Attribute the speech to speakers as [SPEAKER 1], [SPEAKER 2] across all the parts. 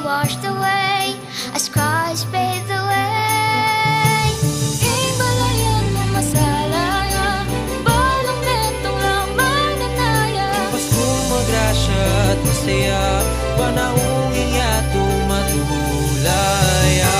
[SPEAKER 1] washed away as Christ paved the way. Himalayan mo masalaya, balong netong lang mananaya.
[SPEAKER 2] Paskong magrasya at masaya, panahong inyato matulaya.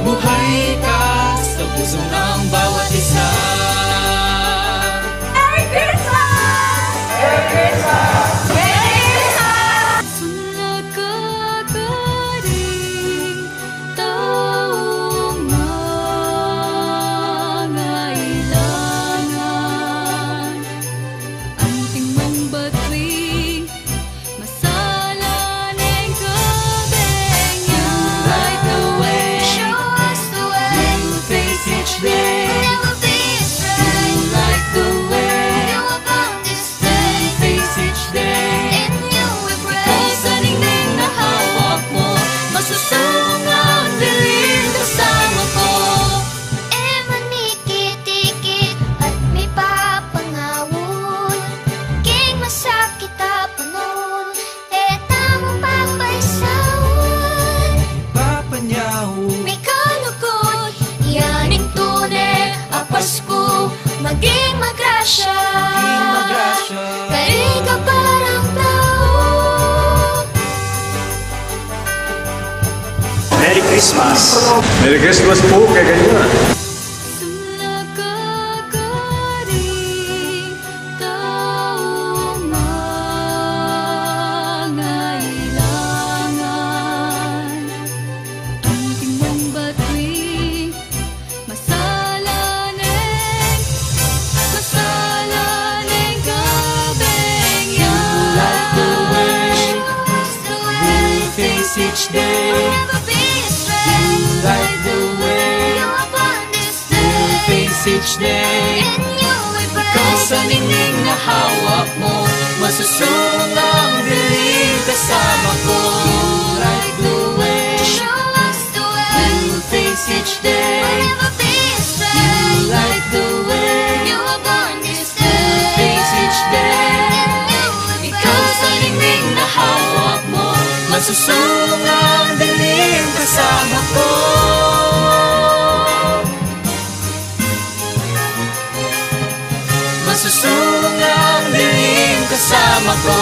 [SPEAKER 2] Buhay ka sa puso ng bawat isa.
[SPEAKER 1] Merry Christmas! Merry Christmas! Merry Christmas! Sunod kagaling taong mangailangan, anting mong batuing masalaneng kabengyang.
[SPEAKER 2] Light the way, each day.
[SPEAKER 1] Never be astray.
[SPEAKER 2] You light the way,
[SPEAKER 1] You upon this day.
[SPEAKER 2] face each day.
[SPEAKER 1] In you we pray.
[SPEAKER 2] Ikaw sa ningning na hawak mo, masusong ang dilim kasama ko.
[SPEAKER 1] Manikit-ikit at may papangawon. King masakit apanon, tamang papaisawon.
[SPEAKER 2] Papanyaw,
[SPEAKER 1] May kalugod, yaning tunay, Pasko, maging magrasya. Kay ka parang tao.
[SPEAKER 3] Merry Christmas! Merry Christmas po kay ganyan.
[SPEAKER 1] Nagkagaling taong mangailangan, anting mong batuing masalaneng kabengyang.
[SPEAKER 2] light the way, face each day.
[SPEAKER 1] Never be astray.
[SPEAKER 2] Light the way,
[SPEAKER 1] You upon this day.
[SPEAKER 2] face each day.
[SPEAKER 1] In you we pray.
[SPEAKER 2] Ikaw sa ningning na hawak mo, masusong ang dilim kasama ko. Light the way,
[SPEAKER 1] Show us the way.
[SPEAKER 2] face each day.
[SPEAKER 1] Never be astray.
[SPEAKER 2] Light the way,
[SPEAKER 1] You upon this day.
[SPEAKER 2] face each day.
[SPEAKER 1] In you we
[SPEAKER 2] Ikaw sa ningning na hawak mo, masusong ang dilim kasama ko. Masusong ang dilim kasama ko.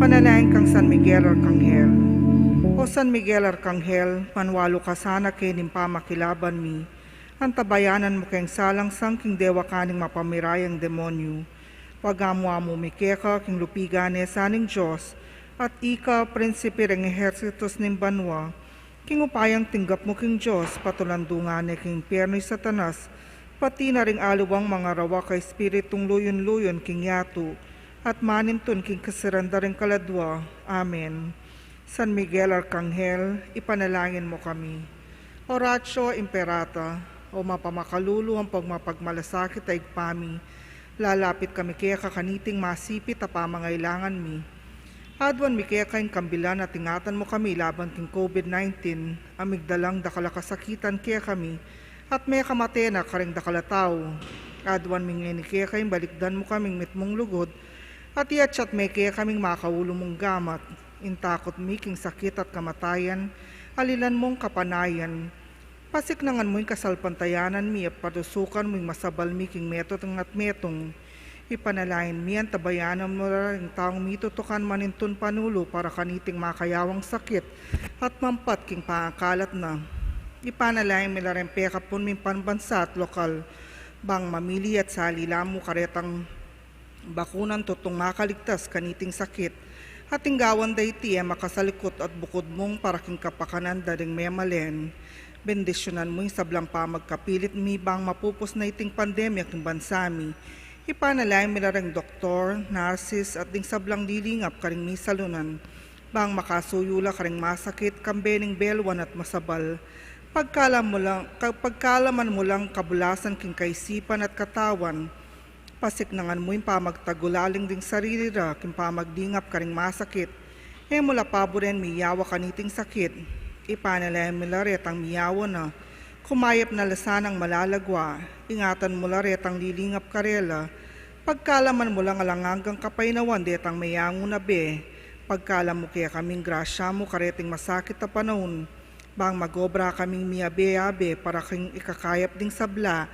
[SPEAKER 4] Panalangin kang San Miguel Arcangel. O San Miguel Arcangel, manwalo ka sana kenim pamakilaban mi, ang tabayanan mo keng salang sangking dewa kaning mapamirayang demonyo. Pagamuamu mikeka king lupigane saning Diyos, at ika, prinsipe reng ehersitos ning banwa, king upayang tinggap mo king Diyos, patulandungane king pierno'y satanas, pati na ring aluwang mga rawa kay espiritong luyon-luyon king yato, at manintun king kasiranda ring kaladwa. Amen. San Miguel Arcangel, ipanalangin mo kami. Oratio Imperata, o mapamakalulu ang pagmapagmalasakit ay pami, lalapit kami kaya kakaniting masipit a pamangailangan mi. Adwan mi kaya kayong kambilan at ingatan mo kami laban king COVID-19, amigdalang dakalakasakitan kaya kami, at may kamatena karing dakalataw. Adwan mi ngeni kaya kayong balikdan mo kaming mitmong lugod, at iatsyat may kaya kaming makaulo mong gamat, intakot mi king sakit at kamatayan, alilan mong kapanayan. Pasiknangan mo'y kasalpantayanan mi at patusukan mo'y masabal mi king metotong at metong. Ipanalain mi ang tabayanan mo rin taong mitutukan manintun panulo para kaniting makayawang sakit at mampat king pangakalat na. Ipanalain mi rin pekapon mi panbansa at lokal, bang mamili at salila mo karetang bakunan tutong makaligtas kaniting sakit, at tinggawan dayti makasalikot at bukod mong paraking kapakanan daring memalen. Bendisyonan mo'y sablang pa magkapilit mi bang mapupos na iting pandemya ng bansami. Ipanalay mi ring doktor, nurses at ding sablang lilingap karing mi salunan, bang makasuyula karing masakit, kambening belwan at masabal. Pagkalaman mo lang kabulasan king kaisipan at katawan, pasiknangan mo yung pamagtagulaling ding sarili ra, king pamagdingap ka ring masakit, mula paboren miyawa kaniting sakit, ipanalayan mo laret ang miyawa na, kumayap na lasanang malalagwa, ingatan mo laret ang lilingap karela, pagkalaman mo lang alangangang kapainawan detang mayango na be, pagkalam mo kaya kaming grasya mo kareting masakit na panahon, bang magobra kaming miyabe-abe para king ikakayap ding sabla,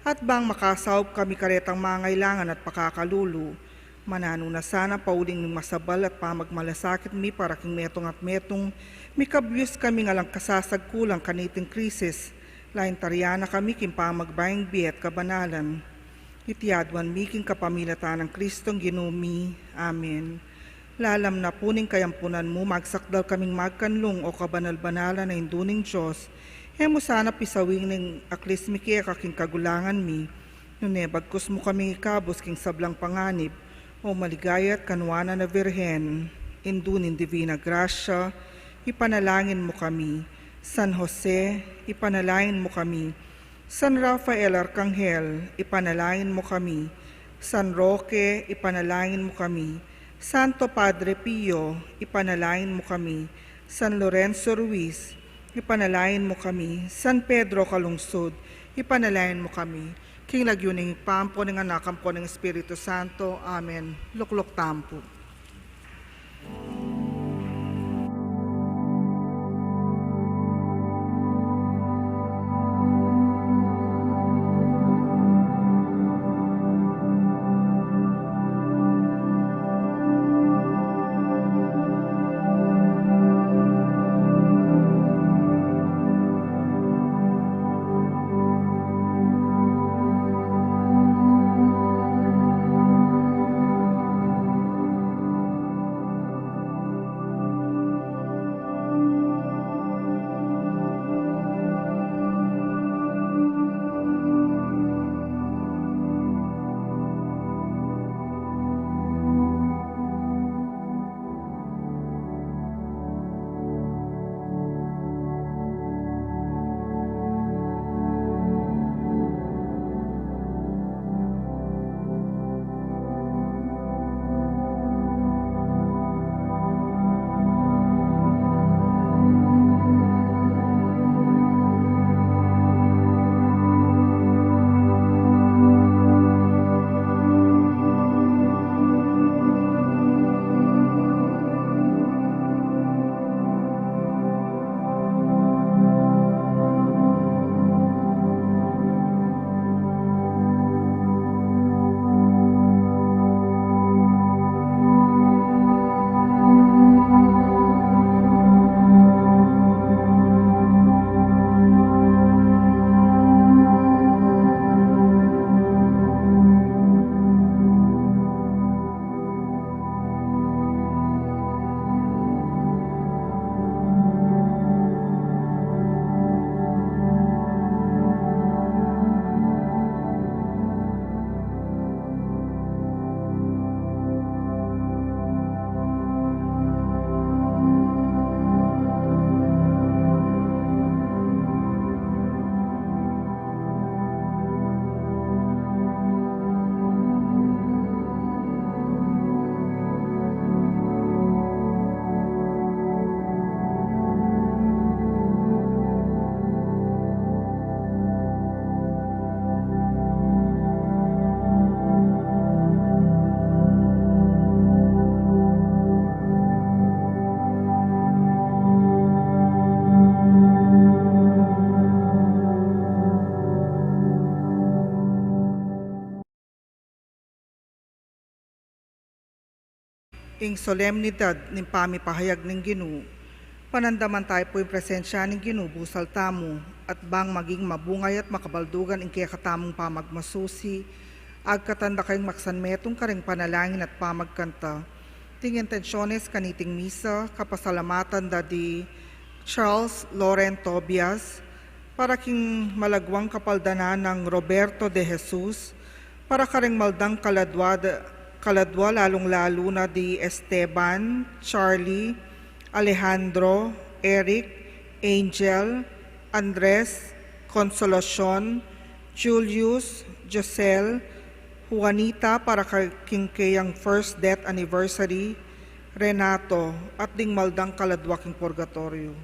[SPEAKER 4] at bang makasawb kami karetang mangailangan at pakakalulu. Manano na sana pauling ng masabal at pamagmalasakit mi para king metong at metong, mikabyus kami ngalang kasasagkulang kaniting krisis, lain taryana kami king pamagbayang biet kabanalan. Itiadwan mi king kapamilatan ng Kristong Ginumi. Amen. Lalam na puning kayampunan mo, magsakdal kaming magkanlong o kabanal-banalan na induning Diyos, mo sana pisawing ng aklismiki kaking kagulangan mi, nunebagkus mo kaming ikabos king sablang panganib, o maligaya at kanwana na Virhen, indunin divina grasya, ipanalangin mo kami. San Jose, ipanalangin mo kami. San Rafael Arcangel, ipanalangin mo kami. San Roque, ipanalangin mo kami. Santo Padre Pio, ipanalangin mo kami. San Lorenzo Ruiz, ipanalangin mo kami. San Pedro Calungsod, ipanalangin mo kami. King lagyuning pampo ng anakam po ng Espiritu Santo. Amen. Luklok tampo. Ing solemnidad ng pamipahayag ng Ginoo, panandaman tayo po yung presensya ng Ginoo, busal tamo, at bang maging mabungay at makabaldugan ing kaya katamong pamagmasusi, agkatanda kayong maksanmetong karing panalangin at pamagkanta. Ting intensyones kaniting misa, kapasalamatan da di Charles Loren Tobias, para king malagwang kapaldanan ng Roberto de Jesus, para karing maldang kaladwa lalong-lalo na di Esteban, Charlie, Alejandro, Eric, Angel, Andres, Consolacion, Julius, Josel, Juanita para kay King Kayang first death anniversary, Renato, at ding maldang kaladwaking purgatorio.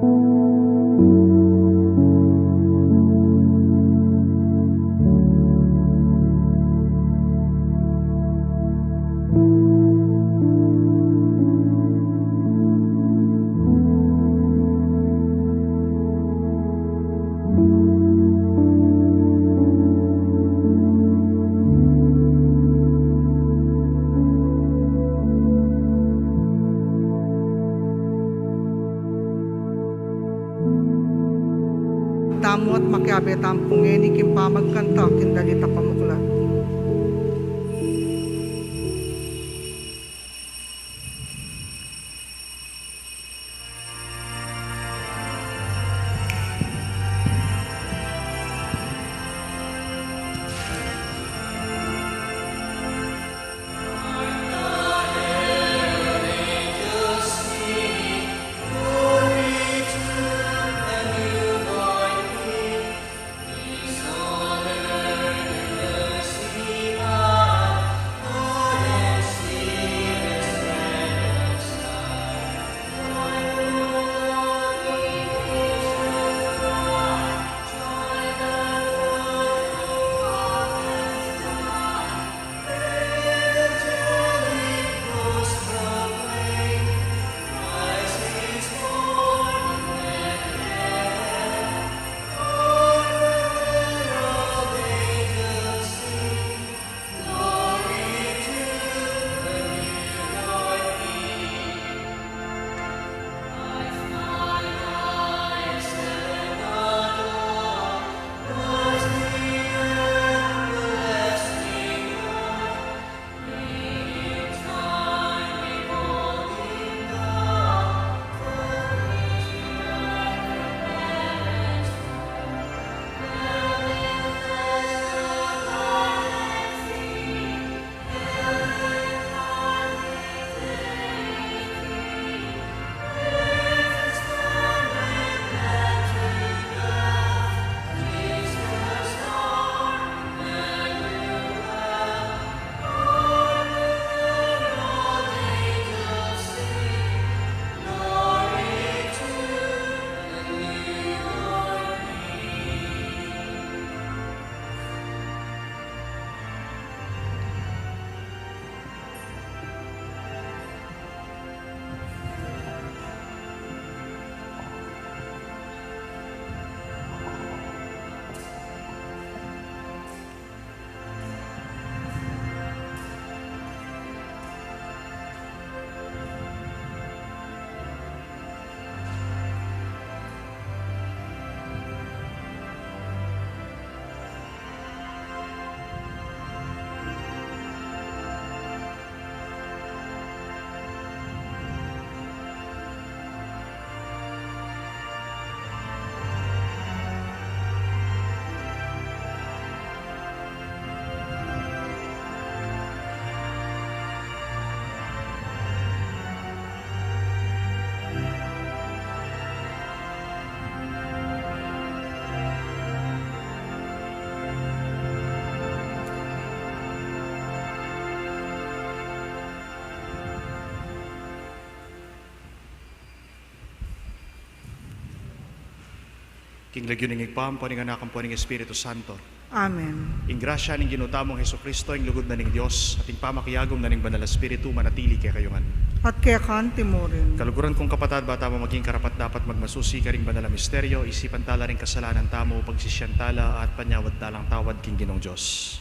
[SPEAKER 4] Damo at makiabet ang pungeni kimpamagkanta kindalita pamuklat.
[SPEAKER 3] King lagyo ning igpam po ning anak po ning Espiritu Santo.
[SPEAKER 4] Amen.
[SPEAKER 3] Ing grasya ning ginutamong Hesus Kristo ing lugod na ning Dios at ing pamakiyagom na ning Banal na Espiritu manatili kay kayongan.
[SPEAKER 4] At kaya kanti mo rin.
[SPEAKER 3] Kaluguran kong kapatad bata mo maging karapat dapat magmasusi ka ring banal na misteryo, isipan tala ring kasalanan tamo, pagsisyan tala at panyawad talang tawad king Ginong Diyos.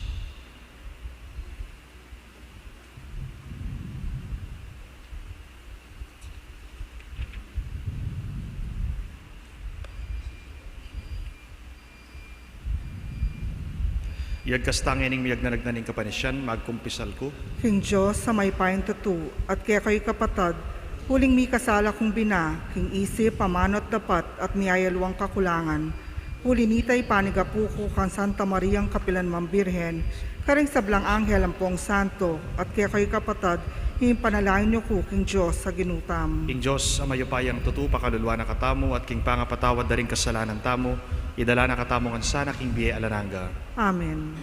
[SPEAKER 3] Iyag kastangin ning miyag na nagnaning kapanisyan, magkumpisal ko.
[SPEAKER 4] King Diyos sa may paing tutu, at kaya kayo kapatad, huling mi kasala kong bina, king isip, pamanot dapat, at miyayaluang kakulangan. Huli nitay panigapuko kang Santa Mariang Kapilan Mambirhen, karing sablang anghel ang pong santo, at kaya kayo kapatad, hing panalain niyo ko, King Diyos, sa ginutam.
[SPEAKER 3] King Diyos, ang mayupayang tutu, pakalulwa na katamo, at king pangapatawad na rin kasalanan tamo, idala na katamo ang sana king biye alananga.
[SPEAKER 4] Amen.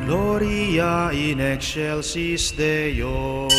[SPEAKER 3] Gloria in excelsis Deo.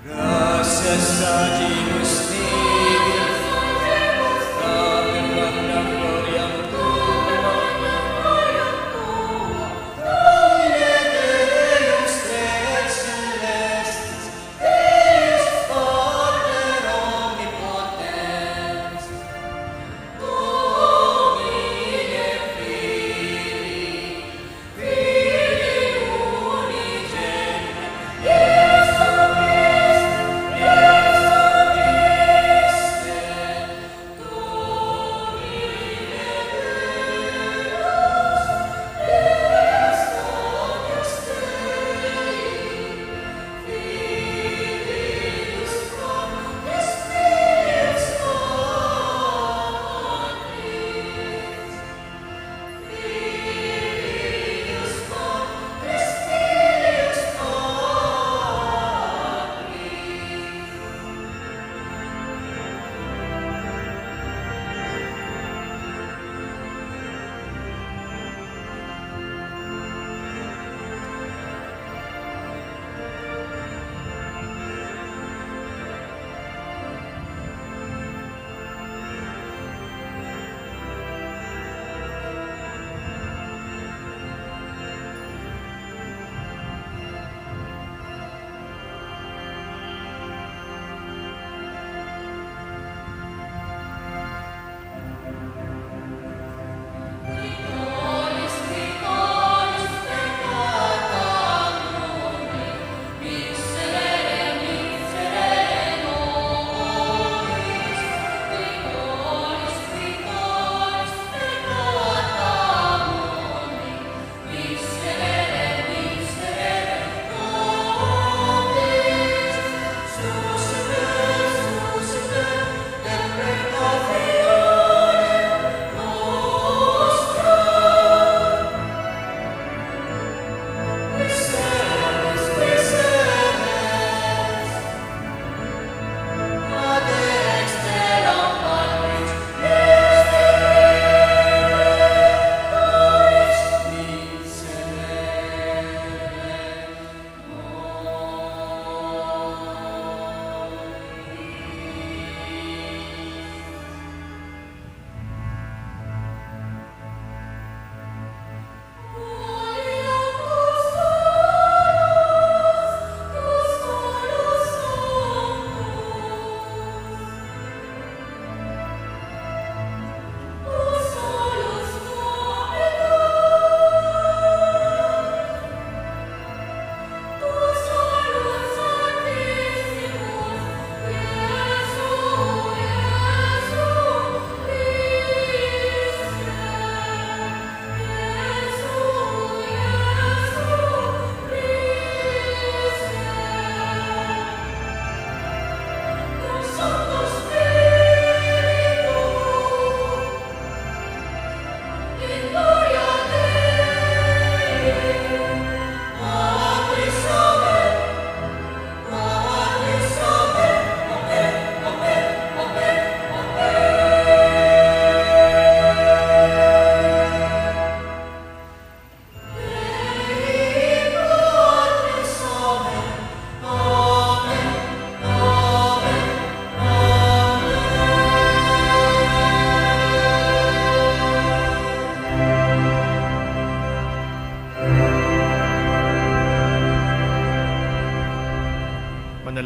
[SPEAKER 2] Gracias a Dios Tigre, la gloria tua, Deus tres celestes, Deus Pater omnipotens, Domine Filii, Filii unigenite, Deus omnes, Deus omnes,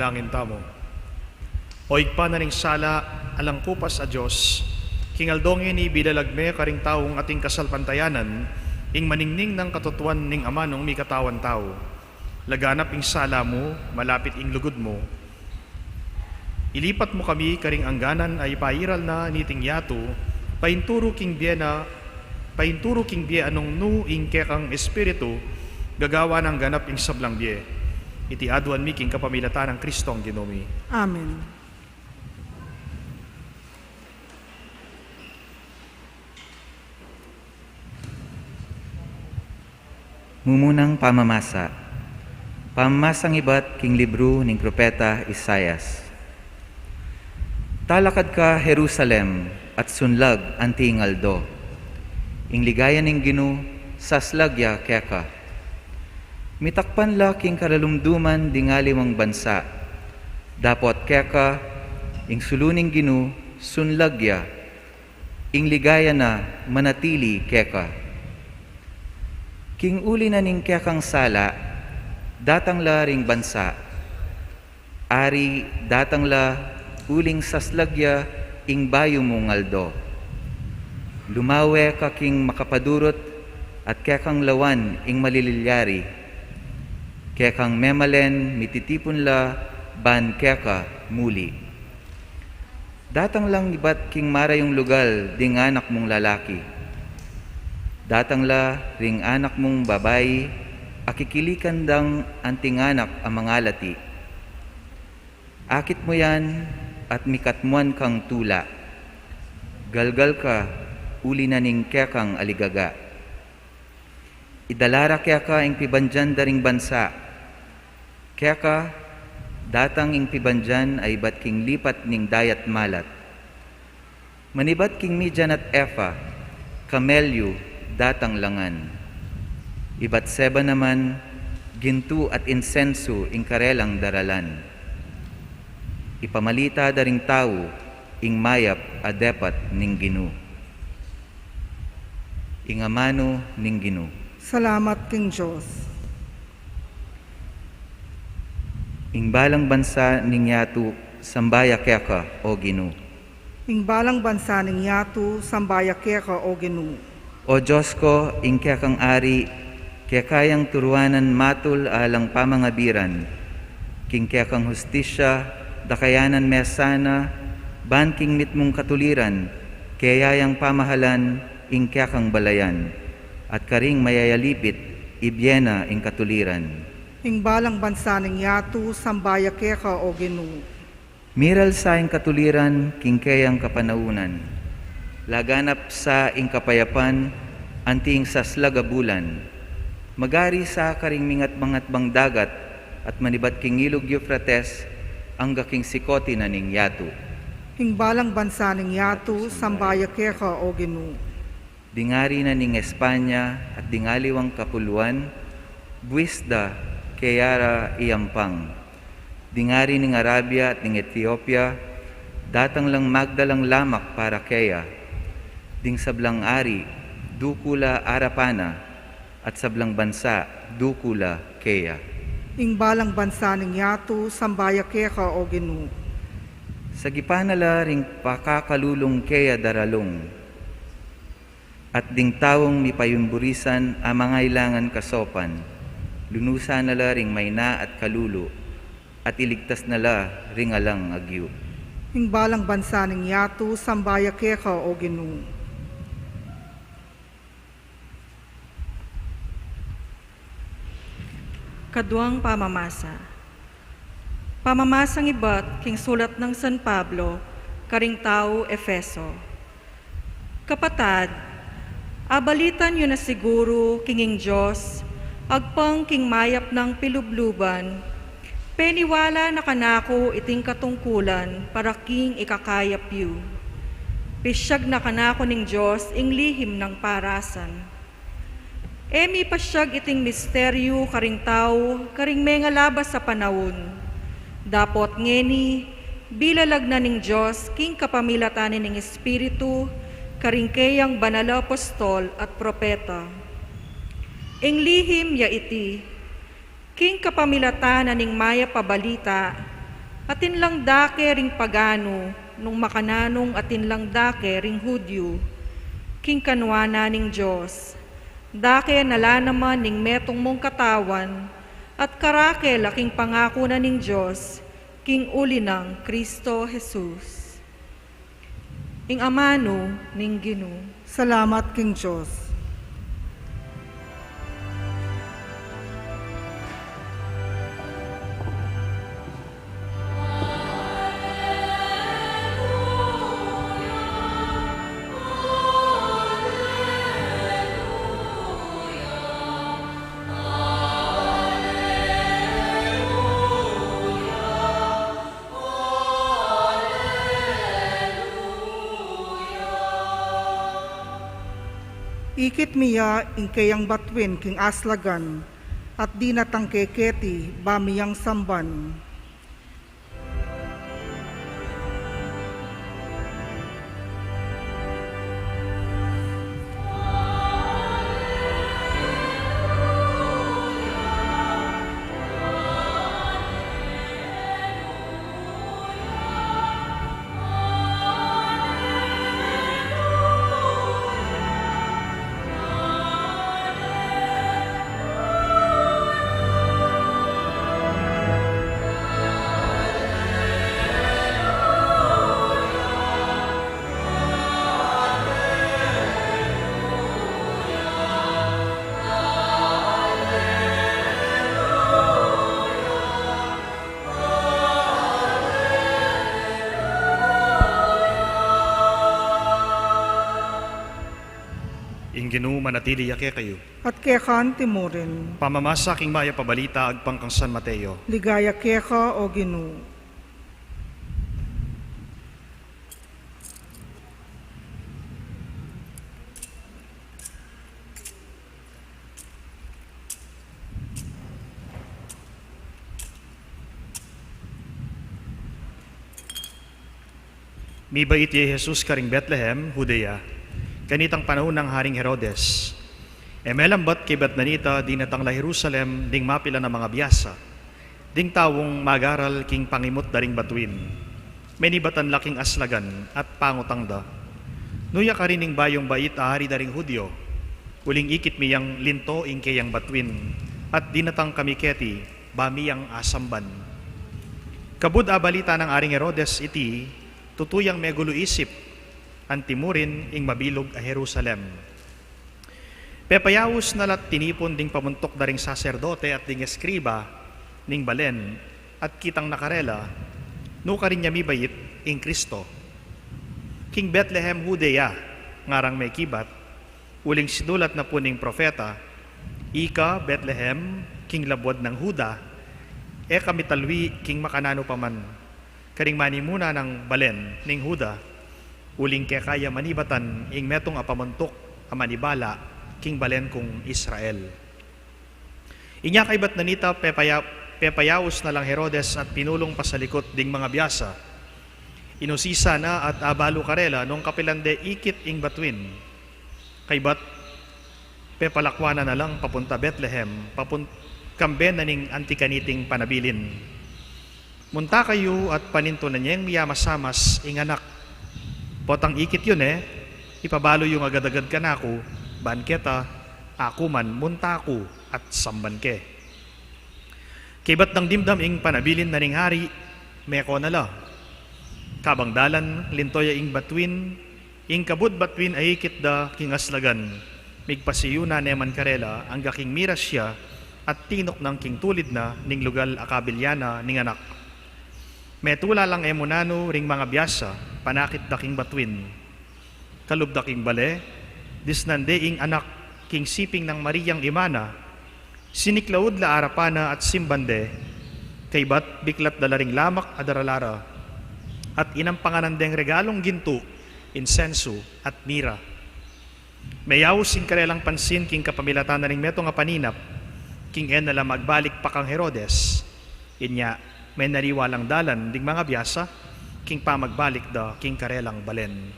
[SPEAKER 3] manalangin tamo. O igpa na ning sala alang kupas a Diyos, kingaldongin ni bidalagme karing taong ating kasalpantayanan, ing maningning ng katutuan ning ama nung mi katawan tao. Laganap ing sala mo, malapit ing lugod mo. Ilipat mo kami karing angganan ay pairal na niting yato, painturo king biya anong nu ing kekang espiritu, gagawa ng ganap ing sablang biye. Iti aduan mi king kapamilatan ng Kristong Ginomi.
[SPEAKER 4] Amen.
[SPEAKER 5] Mumunang pamamasa. Pamamasang iba't king libro ning propeta Isayas. Talakad ka Jerusalem at sunlag anting aldo. Ing ligayan ning Ginu saslagya keka. Mitakpan la king karalumduman dingalimang bansa. Dapot keka ing suluning Ginu sunlagya. Ing ligaya na manatili keka. King uli na ning kekang sala, datang la ring bansa. Ari datang la uling saslagya ing bayo mong aldo. Lumawe ka king makapadurot at kekang lawan ing malililyari. Kekang memalen mititipon la ban keka muli. Datang lang iba't king marayong lugal ding anak mong lalaki. Datang la ring anak mong babayi, akikilikan dang anting anak ang mga lati. Akit mo yan at mikatmuan kang tula. Galgal ka, uli na ning kekang aligaga. Idalara keka ing pibandyan daring bansa. Keka, datang ing pibandyan ay bat king lipat ning dayat malat. Manibat king Midyan at Efa, kamelyo, datang langan. Iba't seba naman, gintu at insenso ing karelang daralan. Ipamalita daring tao, ing mayap adepat ning Ginu. Ing amano ning Ginu.
[SPEAKER 4] Salamat king Diyos.
[SPEAKER 5] Ing balang bansa ning yatu, sambaya keka o Ginu.
[SPEAKER 4] Ing balang bansa ning yatu, sambaya keka o Ginu.
[SPEAKER 5] O Diyos ko, ing kekang ari, kekayang turuanan matul alang pamangabiran, king kekang hustisya, dakayanan mesana, ban king mitmong katuliran, kayayang pamahalan, ing kekang balayan, at karing mayayalipit, ibyena ing katuliran.
[SPEAKER 4] Ing balang bansa ning yatu, sambaya keka o Ginu.
[SPEAKER 5] Miral sa ing katuliran, king kayang kapanaunan, laganap sa ing kapayapan, anting saslagabulan. Magari sa karing mingat bang dagat, at manibat king ilog Euphrates, ang gaking sikoti na ning yatu.
[SPEAKER 4] Ing balang bansa ning yatu, sambaya keka o Ginu.
[SPEAKER 5] Dingari na ning Espanya at dingaliwang kapuluan, buwisda kayara iyampang. Dingari ning Arabia at ning Ethiopia, datang lang magdalang lamak para kaya. Ding sablang ari, dukula arapana, at sablang bansa, dukula kaya.
[SPEAKER 4] Ing balang bansa ning yatu, sambaya keka o Ginu.
[SPEAKER 5] Sa gipanala ring pakakalulong kaya daralong, at ding tawong mipayumburisan ang mga ilangan kasopan, lunusan nala ring mayna at kalulo, at iligtas nala ring alang agyo.
[SPEAKER 4] Ing balang bansa ning yatu, sambaya keka o Ginu.
[SPEAKER 6] Kaduang pamamasa. Pamamasang iba't king sulat ng San Pablo, karing tao Efeso. Kapatad, abalitan yun na siguro kinging Diyos, agpang king mayap ng pilubluban, peniwala na kanako iting katungkulan para king ikakayap yu. Pisyag na kanako ning Diyos ing lihim ng parasan. Emi pasyag iting misteryo karing tao, karing menga labas sa panahon. Dapot ngeni, bilalag na ning Diyos, king kapamilatanin ning Espiritu, karing kayang banal apostol at propeta. Ing lihim ya iti, king kapamilatanan ning maya pabalita, Atin lang dake ring pagano, nung makananong atin lang dake ring Hudyo, king kanwana ning Diyos. Dake nala naman ning metong mong katawan, at karake laking pangako na ning Diyos, king uli ng Kristo Jesus. Ing amano ning Ginoo.
[SPEAKER 4] Salamat King Diyos. Ikit miya ingkayang batwin king aslagan, at di natangkeketi bamiyang samban.
[SPEAKER 3] Ginoo manatili yake kayo.
[SPEAKER 4] At kekan timurin,
[SPEAKER 3] Pamamasa king maya pabalita agpang kang San Mateo.
[SPEAKER 4] ligaya keka o Ginoo.
[SPEAKER 3] Mibait ye Jesus karing Bethlehem, Judea, kanitang panahon ng Haring Herodes. Melambat kay Betnanita, di natang la Jerusalem, ding mapila na mga biyasa, ding tawong magaral king pangimot daring batuin. Menibatan laking aslagan at pangutangda. Nuya ka rining bayong bait ahari daring Hudyo, uling ikit miyang linto ing kayang batuin, at di natang kamiketi, bamiyang asamban. Kabud abalita ng Haring Herodes iti, tutuyang megulo isip, antimurin ing mabilog a Jerusalem. Pepayawos na lat tinipon ding pamuntok daring saserdote at ding eskriba ning balen at kitang nakarela, no ka rin niya mibayit ing Kristo. King Bethlehem, Judea, ngarang may kibat, uling sinulat na puning profeta, Ika, Bethlehem, king labwad ng Huda, kamitalwi king makanano paman, karing manimuna ng balen ning Huda, uling kaya manibatan ing metong apamuntok a manibala king balen kong Israel. Inya kay Betnanita pepayawos na lang Herodes at pinulong pasalikot ding mga biyasa. Inusisa na at abalo karela nung kapilande ikit ing batuin. Kay bat pepalakwana na lang papunta Bethlehem, kamben na ning antikaniting panabilin. Munta kayo at paninto na niyang miyamasamas ing anak. Potang ikit yun ipabalo yung agad-agad ka na ako, banketa, ako man, munta ko at samban ke. Kibat ng dimdam ing panabilin na ning hari, meko na la. Kabang dalan, lintoya ing batuin, ing kabud batuin ay ikit da king aslagan. Migpasiyo na neman karela, ang gaking miras siya, at tinok ng king tulid na ning lugal akabilyana ning anak. Metula lang emunano ring mga biyasa, panakit da king batuin. Kalub da king bale, disnande ing anak king siping ng Mariyang Imana, siniklaud la arapana at simbande, kay bat biklat dalaring lamak adaralara, at inampanganandeng regalong ginto, insenso at mira. Mayawos ing karelang pansin king kapamilatan na ring meto nga paninap, king enala magbalik pa kang Herodes, inya may nariwalang dalan ding mga biyasa, king pa magbalik da king karelang balen.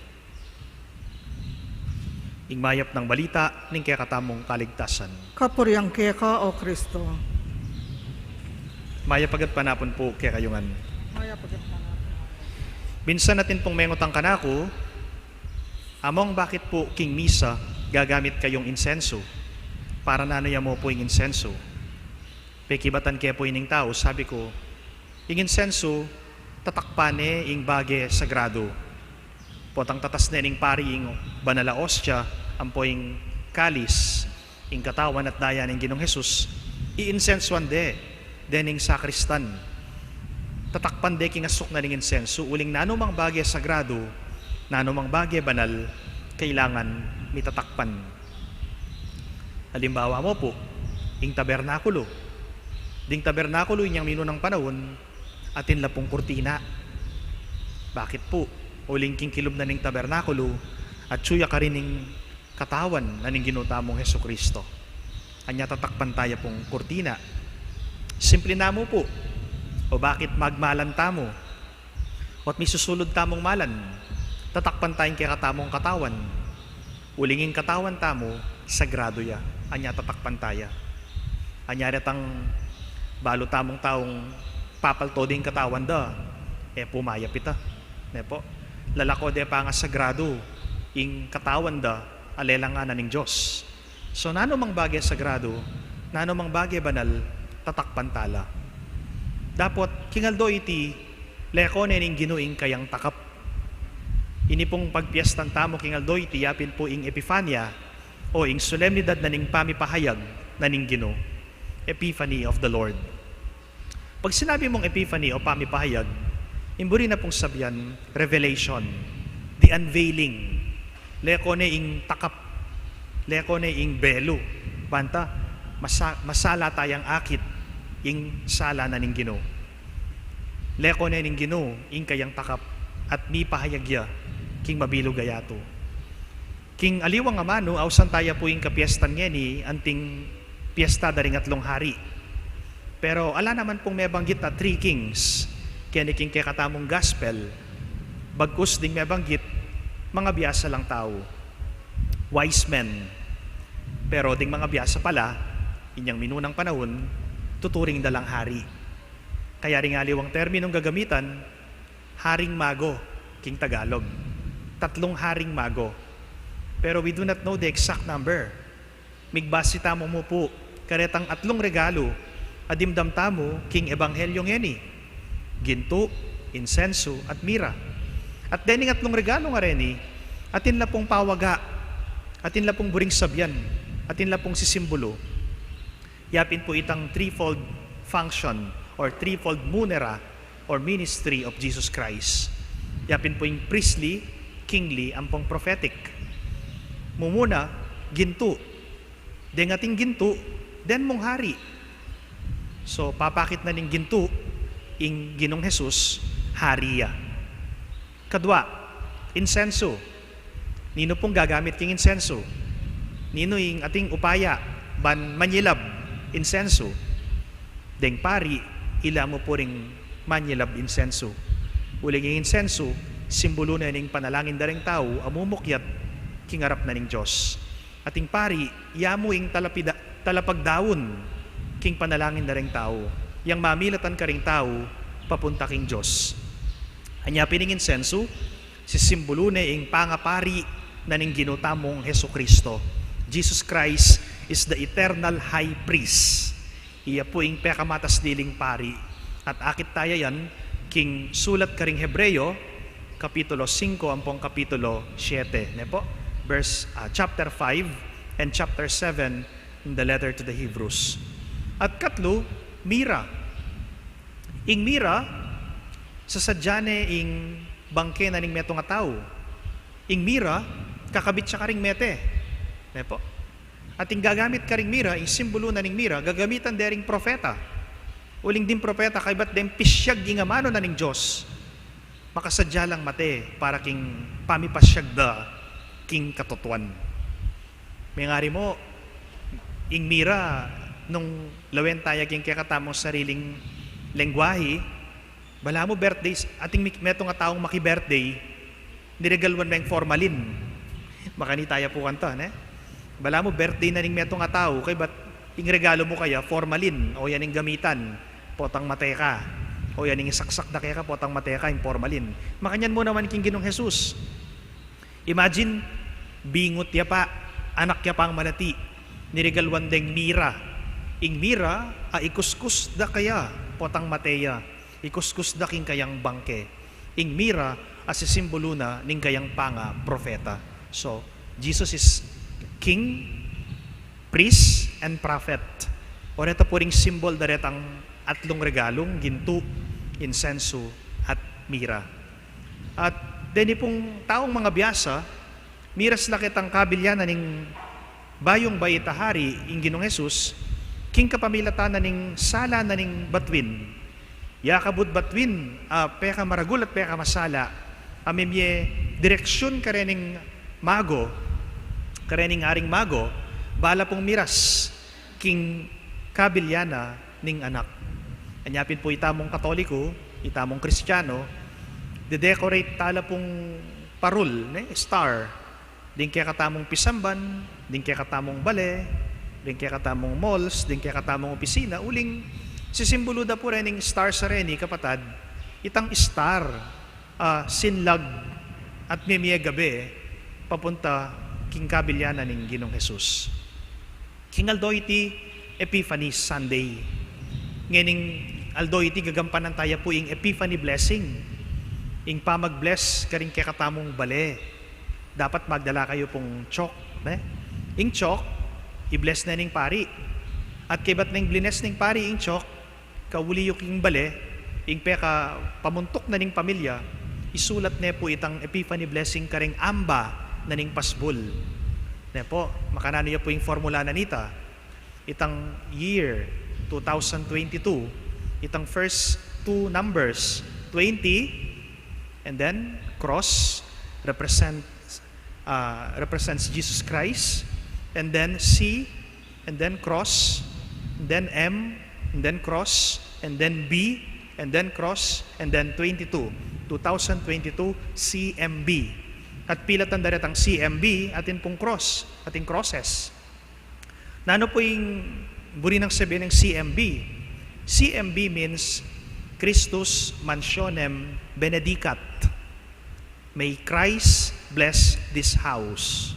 [SPEAKER 3] Ing mayap ng balita ning kaya katamong kaligtasan.
[SPEAKER 4] Kapuriang keka o Kristo.
[SPEAKER 3] Mayap agad panapon po kaya kayungan.
[SPEAKER 4] Maya
[SPEAKER 3] Minsan natin pong mengutang kanako, among bakit po king misa gagamit kayong insenso? Para nanaya mo po yung insenso. Pekibatan kaya po ining tao, sabi ko, yung insenso, tatakpane yung bagay sagrado. Potang tatas na yung pari yung banala ostya, ang po yung kalis, yung katawan at daya ng Ginong Jesus, i-insensuan de, dening sakristan. Tatakpan de king asok na ng insenso, uling nanumang bagay sagrado, nanumang bagay banal, kailangan mitatakpan. Halimbawa mo po, yung tabernakulo. Ding tabernakulo yung minunang panahon, atin lapong kurtina. Bakit po? Uling king kilob na ning tabernakulo, at suya ka rin ng katawan na ning ginutamong Heso Kristo. Anya tatakpan tayo pong kurtina. Simple na mo po. O bakit magmalan tamo? O at may susulod tamong malan? Tatakpan tayong kaya katamong katawan. Ulingin katawan tamo, sagrado ya. Anya tatakpan tayo. Anya retang balo tamong taong papalto din katawan da. Pumayap ita. Po, lalako de pa nga sagrado. Ing katawan da, alelangan na ning Diyos. So nanumang bagay sagrado, nanumang bagay banal, tatakpan tala. Dapat kingaldo iti leko ning ginuing kayang takap. Ini pong pagpiestan tamo kingaldo iti yapin po ing Epifania o ing solemnidad na ning pamipahayag na ning Gino. Epiphany of the Lord. Pag sinabi mong Epiphany o pamipahayag, imburi na pong sabihan, revelation, the unveiling. Leko ne ing takap, leko ne ing belo. Banta, masala tayang akit, ing sala na ning Gino. Leko ne ning Gino, ing kayang takap, at mi pahayagya, king mabilo gayato. King aliwang amano, awsan tayo po ing kapiestan ngeni, anting piesta daring atlong hari. Pero ala naman pong may banggit na 3 kings, kaya ni king kaya katamong gospel, bagkus ding may banggit, mga biyasa lang tao, wise men. Pero ding mga biyasa pala, inyang minunang panahon, tuturing dalang hari. Kaya rin aliwang terminong gagamitan, haring mago, king Tagalog. 3 haring mago. Pero we do not know the exact number. Migbasi tamo mo po, karetang 3 regalo, adimdam tamo, king ebanghelyo ngeni, ginto, insenso, at mira. At dening 3 regalo nga reni, atin la pong pawaga, atin la pong buring sabyan, atin la pong sisimbolo. Yapin po itang threefold function or threefold munera or ministry of Jesus Christ. Yapin po yung priestly, kingly, ang pong prophetic. Mumuna, ginto. Den ating ginto, den mong hari. So, papakit na ning ginto, ing Ginong Jesus, hariya. Kadwa, insenso. Nino pong gagamit king insenso? Nino ing ating upaya, ban manyilab, insenso. Deng pari, ila mo po ring manyilab insenso. Uling ing insenso, simbolo na ning panalangin daring tao, amumukyat, kingarap na ning Diyos. Ating pari, yamo ing talapagdawon, king panalangin daring tao. Yang mamilatan ka ring tao, papunta king Diyos. Anya pining insenso, sisimbolo na ing pangapari na ning ginutamong Heso Kristo. Jesus Christ is the eternal high priest. Iya po ing pekamatas diling pari. At akit tayo yan, king sulat karing Hebreo, kapitulo 5, ampong kapitulo 7. Nepo? Chapter 5 and chapter 7 in the letter to the Hebrews. At katlo, mira. Ing mira, sasadyane ing bangke na ning meto nga tao. Ing mira, kakabit siya karing mete. Nepo? At ing gagamit karing mira, ing simbolo na ning mira, gagamitan dering propeta. Uling din propeta, kay ba't din pisyag ing amano na ning Diyos. Makasadya lang mate, para king pamipasyag da, king katotuan. May ngari mo, ing mira, nung lawen tayo king kakatamong sariling lengguwahe, bala mo birthdays, ating meto nga taong maki-birthday, niregalwan na yung formalin. Makani tayo po kanta, ne? Bala mo birthday na ning meto nga tao, kay ba't ing regalo mo kaya formalin, o yan yung gamitan, potang mateka. O yan, saksak da kaya ka potang mateka, yung formalin. Makanyan mo naman king Ginong Jesus. Imagine, bingot ya pa, anak ya pa ang manati, nirigalwan deng mira. Ing mira, ikuskus da kaya, potang mateya, ikuskus da king kayang bangke. Ing mira, asisimbolo na ning kayang panga, profeta. So, Jesus is king, priest, and prophet. O reto po ring symbol da retang atlong regalong, ginto, insenso, at mira. At deni pong taong mga biyasa, miras lakit ang kabilyanan ning bayong bayitahari ing Ginong Jesus, king kapamilatan na ning sala na ning batwin. Yakabud batwin, peka maragul at peka masala, amimye direksyon karening mago, karening aring mago, bala pong miras, king kabilyana ning anak. Anyapin po itamong Katoliko, itamong Kristiyano, de-decorate tala pong parul, star. Din kaya katamong pisamban, din kaya katamong bale, din kaya katamong malls, din kaya katamong opisina, uling sisimbolo da po rening star sa reni, kapatad, itang star, sinlag at mimiya gabi, papunta king kabilyana ning Ginong Jesus. King Aldoiti Epiphany Sunday. Nganing Aldoiti gagampanan tayo po ing Epiphany blessing. Ing pamag-bless karing kaya katamong bale. Dapat magdala kayo pong chok. Ing chok, i-bless na ning pari. At kibat ning blines ning pari ing chok, kawuli yung king bale, ing peka pamuntok na ning pamilya, isulat na po itang Epiphany blessing karing amba na ning pasbul. Na po, makanano niya po yung formula na nita. Itang year 2022, itang first two numbers, 20, and then cross represents Jesus Christ, and then C, and then cross, and then M, and then cross, and then B, and then cross, and then 2022 CMB. At pilatan darat ang CMB atin pong cross, ating crosses. Nano po yung buri ng sabihin ng CMB? CMB means Christus Mansionem Benedicat. May Christ bless this house.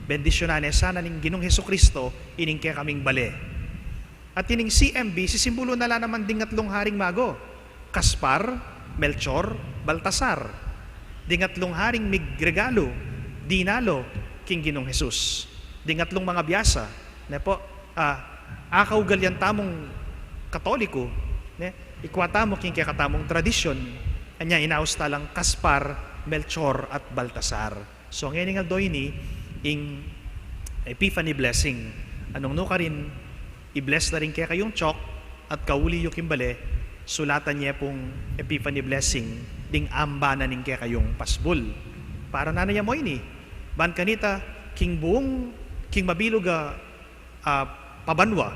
[SPEAKER 3] Bendisyonan sana ning Ginong Hesukristo ining kaya kaming bale. At ining CMB, sisimbolo na lang naman ding atlong haring mago. Kaspar, Melchor, Baltasar. Dingatlong haring migregalo, dinalo, king Ginong Jesus. Dingatlong mga biyasa, ne po, akaw galyan tamong Katoliko, ne, ikwata mo king kaya katamong tradisyon, anya inaus talang Kaspar, Melchor, at Baltasar. So, ngayon nga doy ni, ing Epiphany blessing, anong no ka rin, i-bless na rin kaya kayong chok, at kauli yung kimbale, sulatan niya pong Epiphany blessing, ding amba na ning kaya kayong pasbul. Para na niya mo ini, ban kanita, king buong, king mabiluga, pabanwa,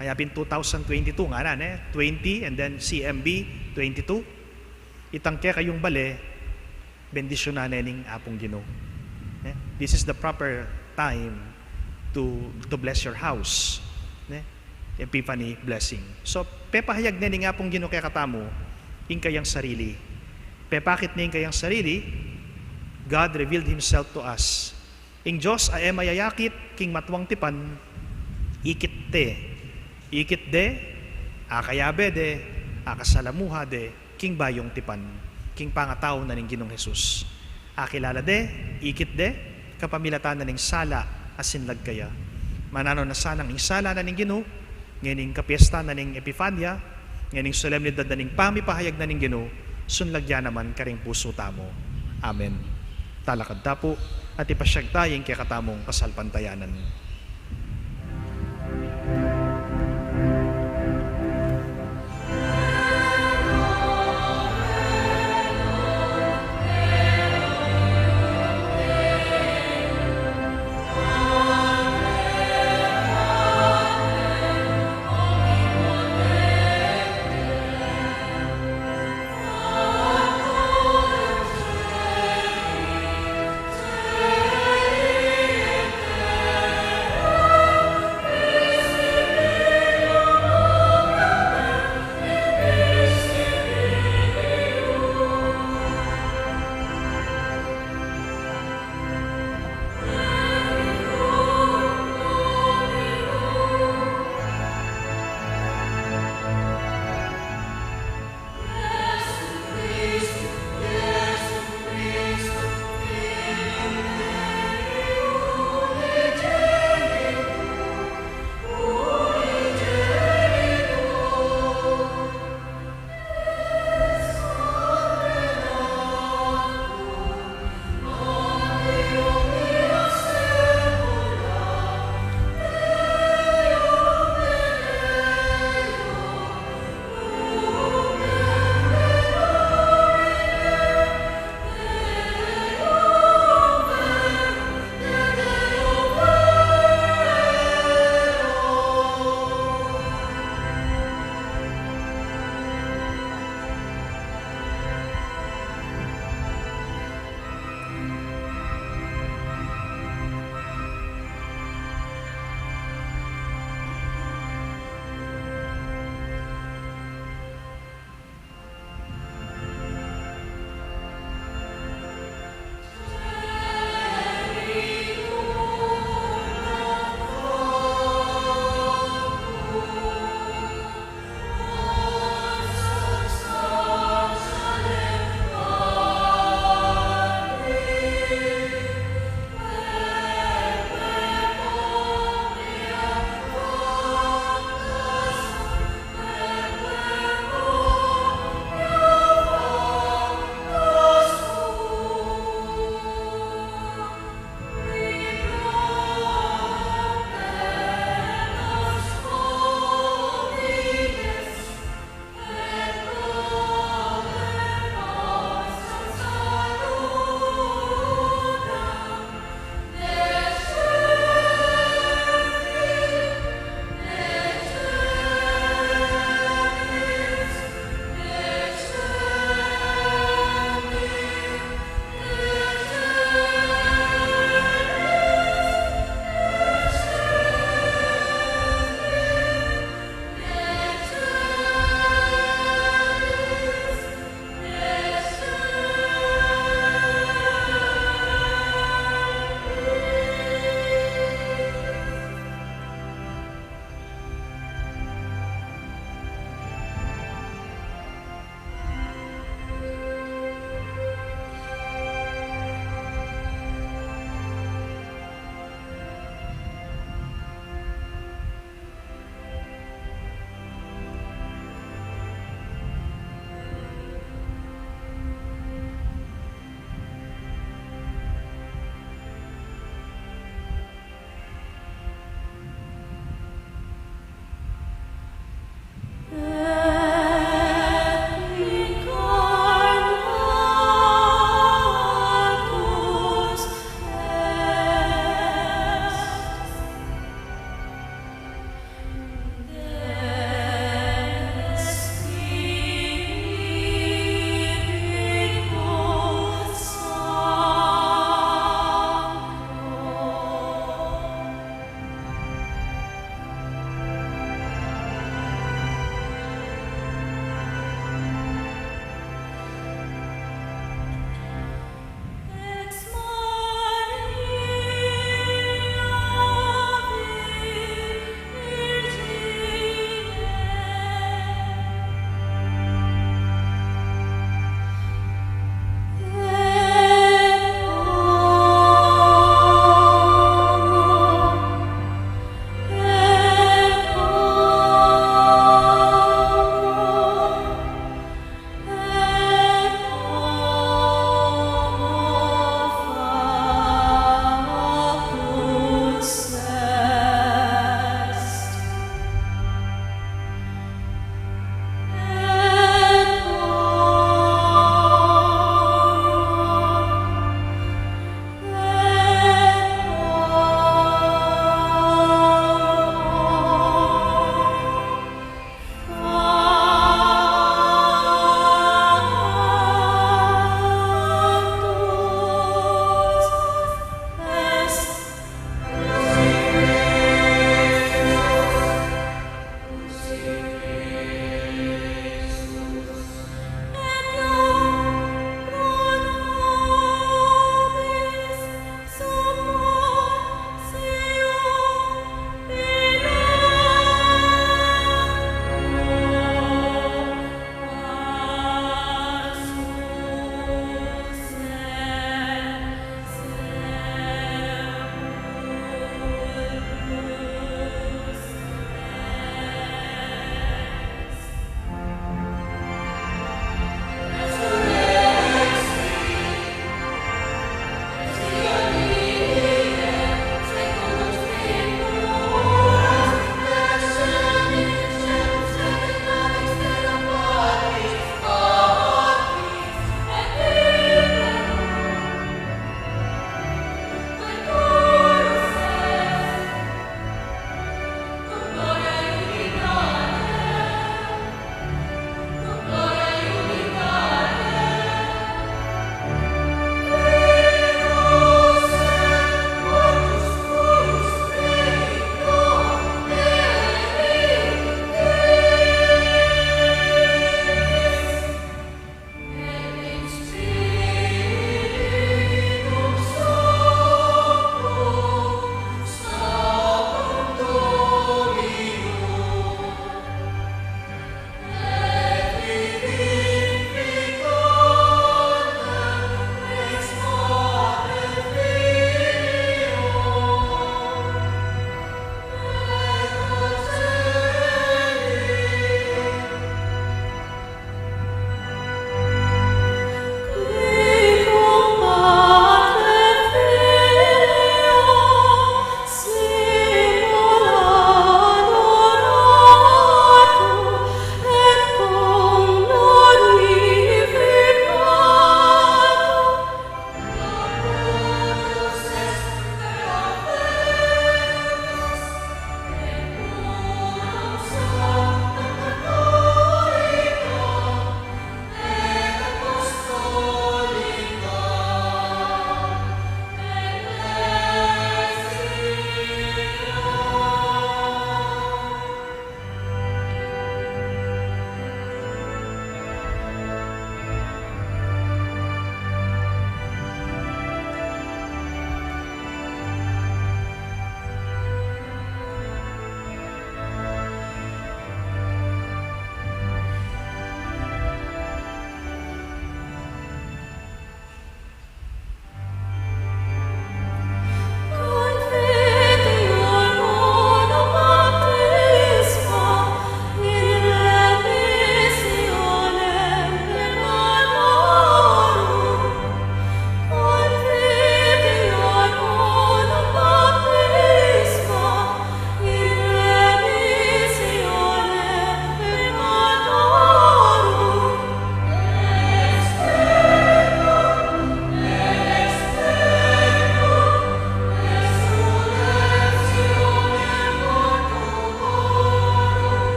[SPEAKER 3] kaya pin 2022 nga na, 20 and then CMB 22, itang kaya kayong bale, bendisyon na ning apong Ginoo. This is the proper time to bless your house. Epiphany blessing. So, pepahayag na ning apong Ginoo kaya katamo, ing kayang sarili. Pepakit na ing kayang sarili, God revealed Himself to us. Ing Diyos ay mayayakit, king matwang tipan, ikit de, akayabe de, akasalamuha de, king bayong tipan, king pangataw na ning Ginong Jesus. Akilala de, ikit de, kapamilatan na ning sala, asinlag kaya. Manano na sanang ing sala na ning Ginoo, ngayon kapiesta na ning Epifania, ngayon solemnidad na ning pamipahayag na ning Ginoo, sunlagya naman karing puso tamo. Amen. Talakad tapo at ipasyag tayong kaya katamong kasalpantayanan.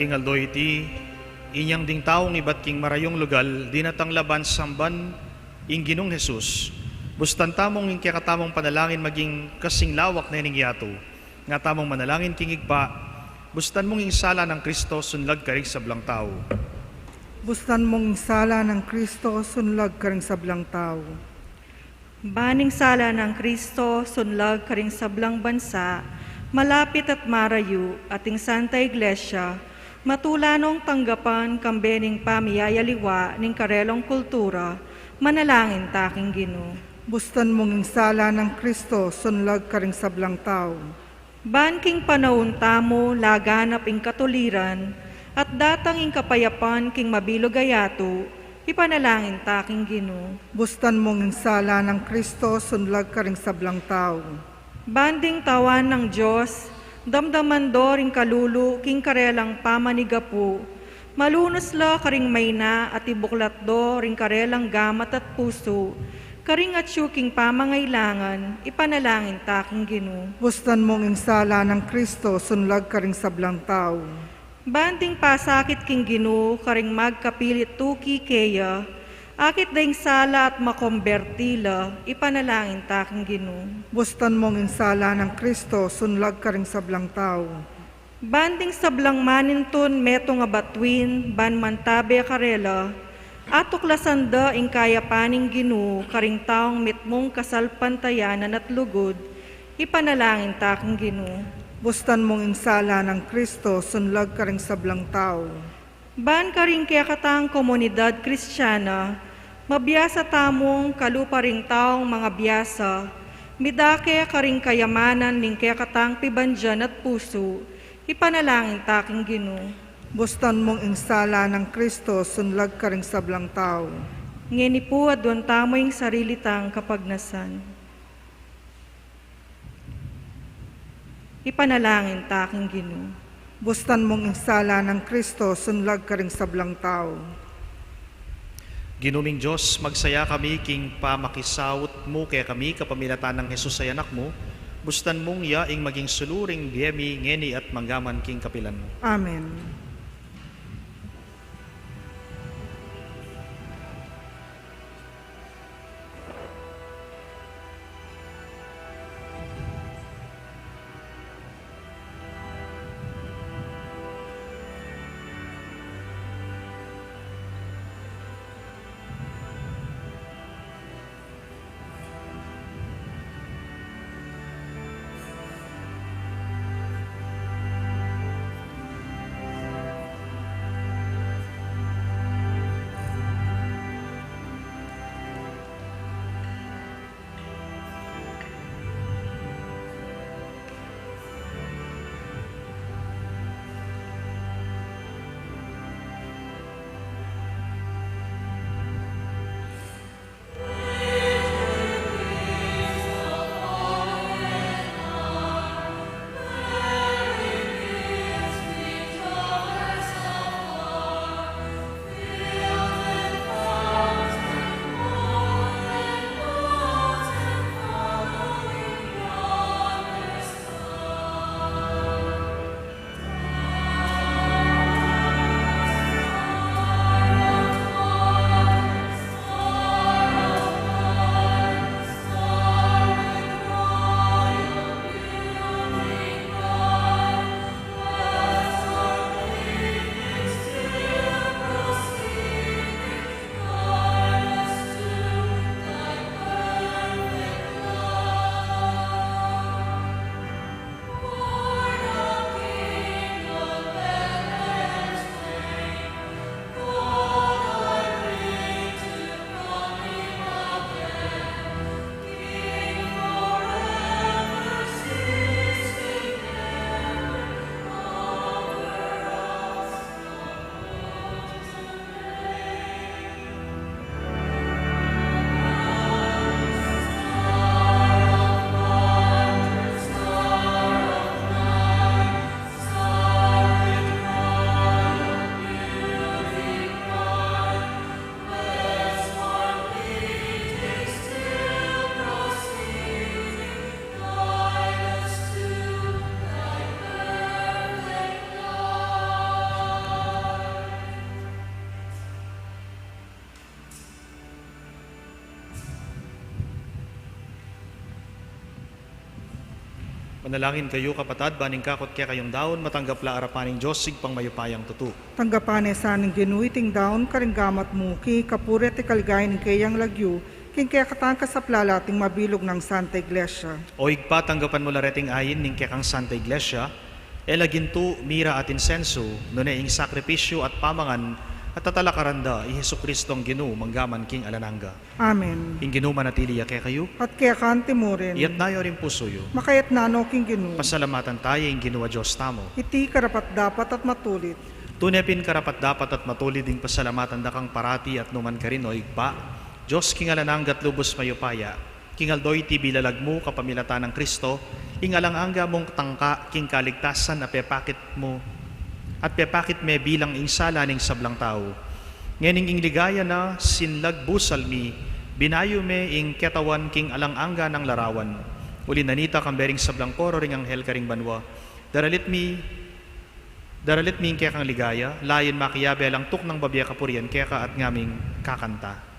[SPEAKER 3] king aldo iti, inyang ding taong ibat king marayong lugal, dinatang laban samban, ing Ginong Jesus. Bustan tamong ing kaya katamong panalangin maging kasing lawak na ining yato, nga tamong manalangin king igpa, bustan mong insala ng Kristo sunlag karig sa blang tao.
[SPEAKER 4] Bustan mong sala ng Kristo, sunlag ka rin sa blang tao.
[SPEAKER 6] Baning sala ng Kristo, sunlag karing sablang bansa, malapit at marayu, ating Santa Iglesia, matulanong tanggapan kambening pamiyayaliwa ning karelong kultura, manalangin taking Ginoo.
[SPEAKER 4] Bustan mong sala ng Kristo, sunlag ka rin sa blang tao.
[SPEAKER 6] Banking panahon tamo, laganap ing katuliran, at datang ing kapayapan king mabilog ayato, ipanalangin taking Ginoo.
[SPEAKER 4] Bustan mong sala ng Kristo, sunlag ka rin sa blang tao.
[SPEAKER 6] Banding tawan ng Diyos, damdaman do ring kalulu king karelang pamanigapu, malunos la karing mayna at ibuklat do ring karelang gamat at puso, karing at syuking pamangailangan, ipanalangin taking Ginoo.
[SPEAKER 4] Bustan mong sala ng Kristo, sunlag ka rin sa blang tao.
[SPEAKER 6] Banding pasakit king Ginoo, karing magkapilit tuki keya, akit daing sala at makombertila, ipanalangin taking Ginoo.
[SPEAKER 4] Bustan mong sala ng Kristo, sunlag ka rin sa blang tao.
[SPEAKER 6] Banding sablang maninton meto nga batwin, ban mantabe karela, at tuklasanda ing kaya paning Ginoo, karing taong mitmong kasalpantayanan at lugod, ipanalangin taking Ginoo.
[SPEAKER 4] Bustan mong sala ng Kristo, sunlag ka rin sa blang tao.
[SPEAKER 6] Ban karing kaya katang komunidad kristyana, mabiyasa tamong kalupa ring taong mga biyasa, midake karing kayamanan ning kaya katang pibandyan at puso, ipanalangin taking Ginoo.
[SPEAKER 4] Bustan mong sala ng Kristo, sunlag ka rin sa blang tao.
[SPEAKER 6] Ngeni po adwan tamo ing sarili tang kapagnasan. Ipanalangin taking Ginoo.
[SPEAKER 4] Bustan mong sala ng Kristo, sunlag ka rin sa blang tao.
[SPEAKER 3] Ginuming Diyos, magsaya kami king pamakisawot mo kaya kami kapamilatan ng Jesus ay anak mo, bustan mong yaing maging suluring biyemi, ngeni at manggaman king kapilan mo.
[SPEAKER 4] Amen.
[SPEAKER 3] Manalangin kayo kapatad, baning kakot kaya kayong daon, matanggap la arapaning Diyos, sigpang mayupayang tutu.
[SPEAKER 4] Tanggapan sa ning ginuiting daon karinggamat mo ki kapuret ti kaligay ning kayang lagyo king kaya katangka sa plalating mabilog ng Santa Iglesia.
[SPEAKER 3] O igpa, tanggapan mo lareting ayin ning kekang Santa Iglesia, elaginto, mira at insenso, nuneing sakripisyo at pamangan, at tatalakaranda, i Hesu Kristong ginu, manggaman king alananga.
[SPEAKER 4] Amen.
[SPEAKER 3] Ing ginu manatili ya kaya kayo,
[SPEAKER 4] At kaya kanti mo rin,
[SPEAKER 3] iyat nayo rin puso yo.
[SPEAKER 4] makayat nano king ginu,
[SPEAKER 3] Pasalamatan tayo ing ginuwa Diyos tamo.
[SPEAKER 4] iti karapat dapat at matulit.
[SPEAKER 3] Tunepin karapat dapat at matulid ding pasalamatan dakang parati at numan ka rin o igpa. Diyos king alananggat lubos mayupaya, king aldoy ti bilalag mo kapamilatan ng Kristo, ing alanganga mong tangka king kaligtasan na pepakit mo, at pepakit me bilang ing sala ning sablang tao. Ngening ing ligaya na sinlag busal mi, binayo me ing ketawan king alanganga ng larawan. Uli nanita kambering sablang koro ring anghel karing banwa. Daralit mi ing kaya kang ligaya, layon makiyabe lang tuk ng babya kapurian kaya ka at ngaming kakanta.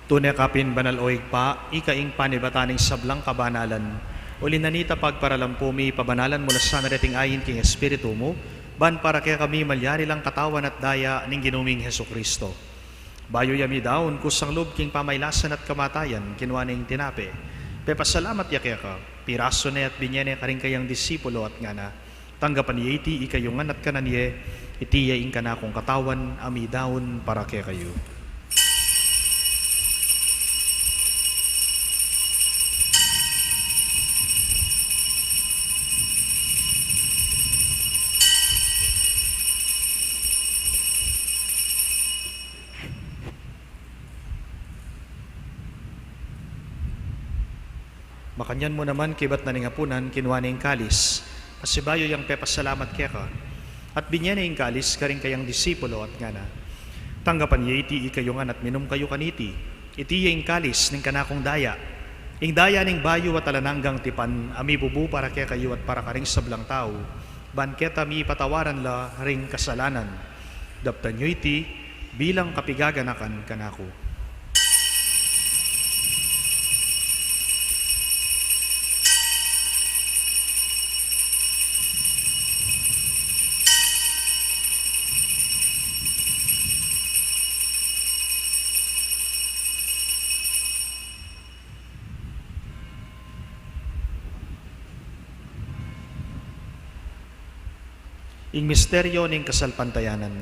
[SPEAKER 3] Tunay kapin banal oig pa, ikaing panibataning sablang kabanalan. Uli nanita pagparalampumi, pabanalan mula sa narating ayin king Espiritu mo, ban para kaya kami malyari lang katawan at daya ning ginuming Hesu Kristo. Bayo yami daon kusang loob king pamaylasan at kamatayan, kinwa ning tinape. Pepasalamat ya kaya ka, piraso na at binyene karing kayang disipulo at ngana. Tanggapan niya iti ikayungan at kananye, itiya ing kanakong katawan, ami daon para kaya kayo. Makanyan mo naman kibat na ningapunan, kinuha na yung kalis. Asibayo yung pepasalamat kaya ka. At binyan na yung kalis, karing kayang disipulo at ngana. Tanggapan niya iti ikayungan at minum kayo kaniti. Iti yung kalis ning kanakong daya. Ing daya ning bayo at alananggang tipan, ami bubu para kaya kayo at para karing sablang tao. Banketa mi patawaran la ring kasalanan. Daptan nyo iti bilang kapigaganakan kanako. Ing misteryo ning kasalpantayanan.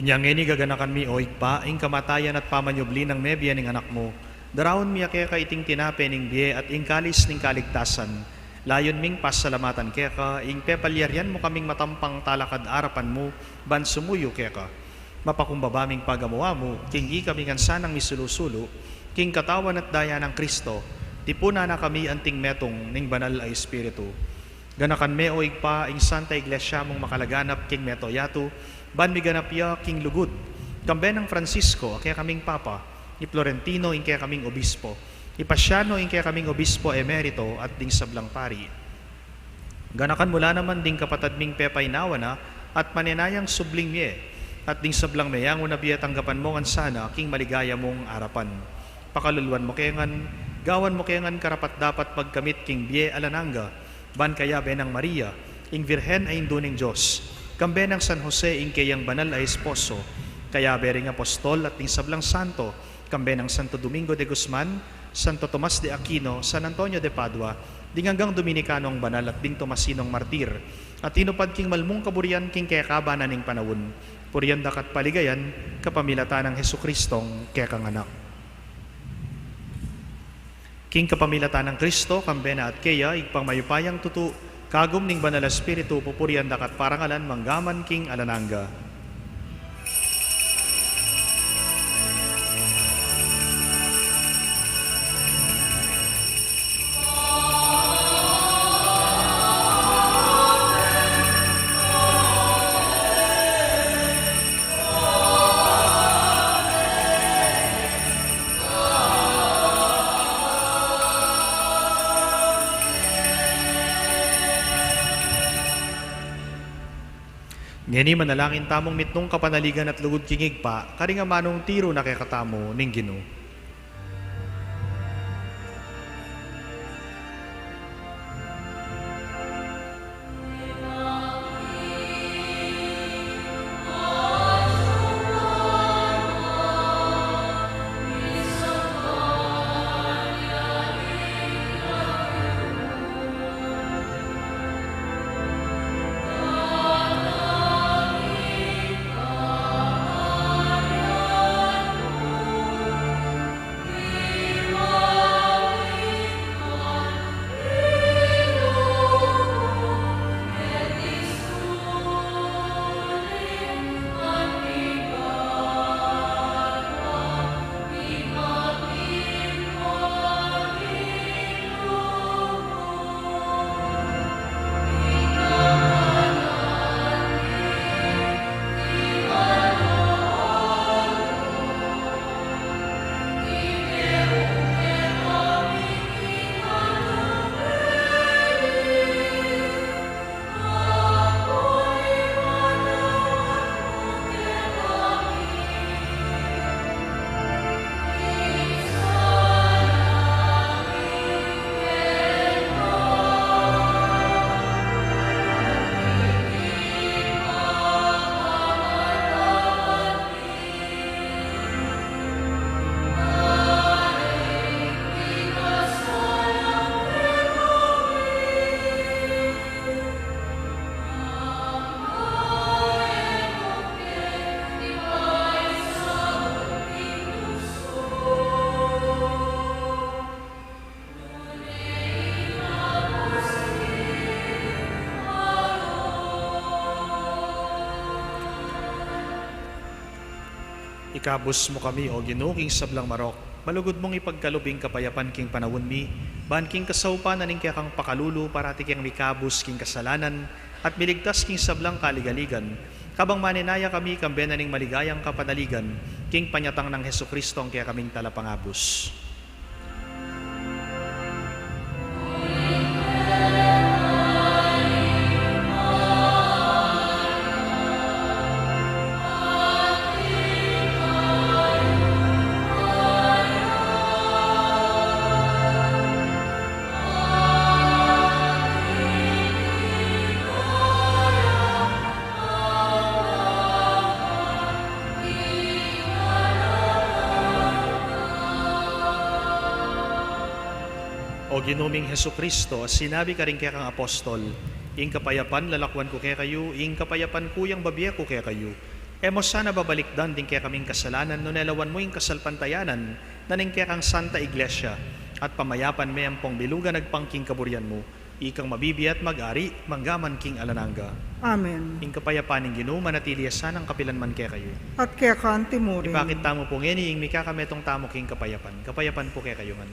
[SPEAKER 3] Inyangeni gaganakan mi oig pa, ing kamatayan at pamanyubli ng mebiya ning anak mo. Darawon mi kaya ka iting tinape ning biye at ing kalis ning kaligtasan. Layon ming pasalamatan kaya ka, ing pepalyaryan mo kaming matampang talakad arapan mo, ban sumuyo kaya ka. Mapakumbabaming pagamuwa mo, king kami sanang misulusulo, king katawan at daya ng Kristo, tipuna na kami anting metong ning banal ay Espiritu. Ganakan me oig pa, ing Santa Iglesia mong makalaganap king meto yato, ban mi ganapya king lugud, kambe ng Francisco, kaya kaming Papa, ni Florentino, ing kaya kaming Obispo, Ipasiano, ing kaya kaming Obispo Emerito, at ding sablang pari. Ganakan mula naman ding kapatad ming Pepay Nawana, at maninayang subling miye, at ding sablang mayang unabiya tanggapan mo ngan sana, king maligaya mong arapan. Pakaluluan mo kayangan, gawan mo kayangan karapat dapat pagkamit king biye alananga, ban kaya benang Maria, ing Virhen ay induning Diyos, kambe ng San Jose, ing kayang banal ay esposo, kaya bering apostol at ing sablang santo, kambe ng Santo Domingo de Guzman, Santo Tomas de Aquino, San Antonio de Padua, ding hanggang Dominikano ang banal at ding Tomasinong martir, at inupad king malmong kaburian king kaya kabanan ning panawon, puryandak at paligayan, kapamilatan ng Hesukristong kaya kanganak. King kapamilatan ng Kristo, kambena at kaya, igpang mayupayang tutu, kagum ning banal espiritu, pupurian dakat parangalan, manggaman king alananga. Ngeni manalangin tamong mitnong kapanaligan at lugod kingig pa, karinga manong tiro na kay katamo ning Ginoo. Ikabus mo kami, o Ginoo, king sablang marok. Malugod mong ipagkalubing kapayapan king panawon mi, ban king kasaupa na ning kaya kang pakalulu, parati kang mikabus king kasalanan, at miligtas king sablang kaligaligan. Kabang maninaya kami, kambe na ning maligayang kapanaligan, king panyatang ng Hesukristong kaya kaming talapangabus. O Ginoming Hesukristo, sinabi ka rin kaya kang apostol, ing kapayapan lalakwan ko kaya kayo, ing kapayapan kuyang babiya ko kaya kayo, Emo sana babalikdan din kaya kaming kasalanan no nelawan mo yung kasalpantayanan na ning kaya kang Santa Iglesia at pamayapan may ampong bilugan nagpangking kaburyan mo ikang mabibiat mag-ari manggaman king alananga.
[SPEAKER 4] Amen.
[SPEAKER 3] Ing kapayapaan ng Ginoo manatiliyasan ang kapilan man kaya kayo.
[SPEAKER 4] At kaya ka timurin.
[SPEAKER 3] Bakit tamo po ngeni ing mikakametong tamo king kapayapan. Kapayapan po kaya kayo man.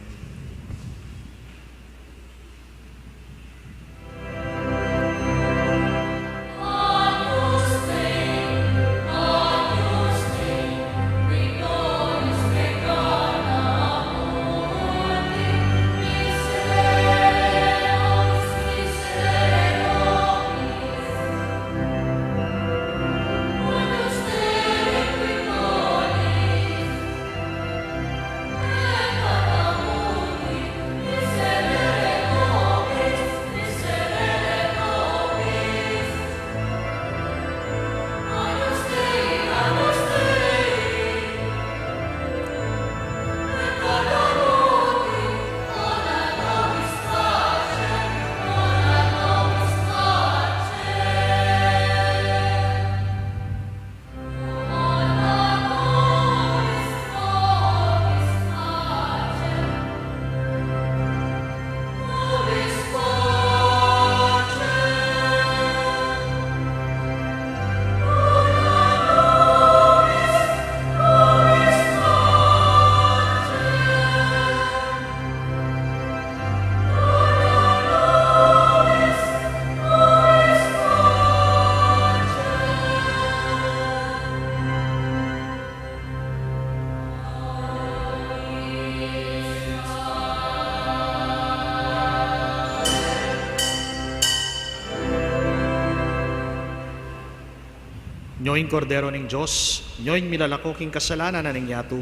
[SPEAKER 3] Nyoing kordero ning Diyos, nyoing milalako king kasalanan na ning yatu,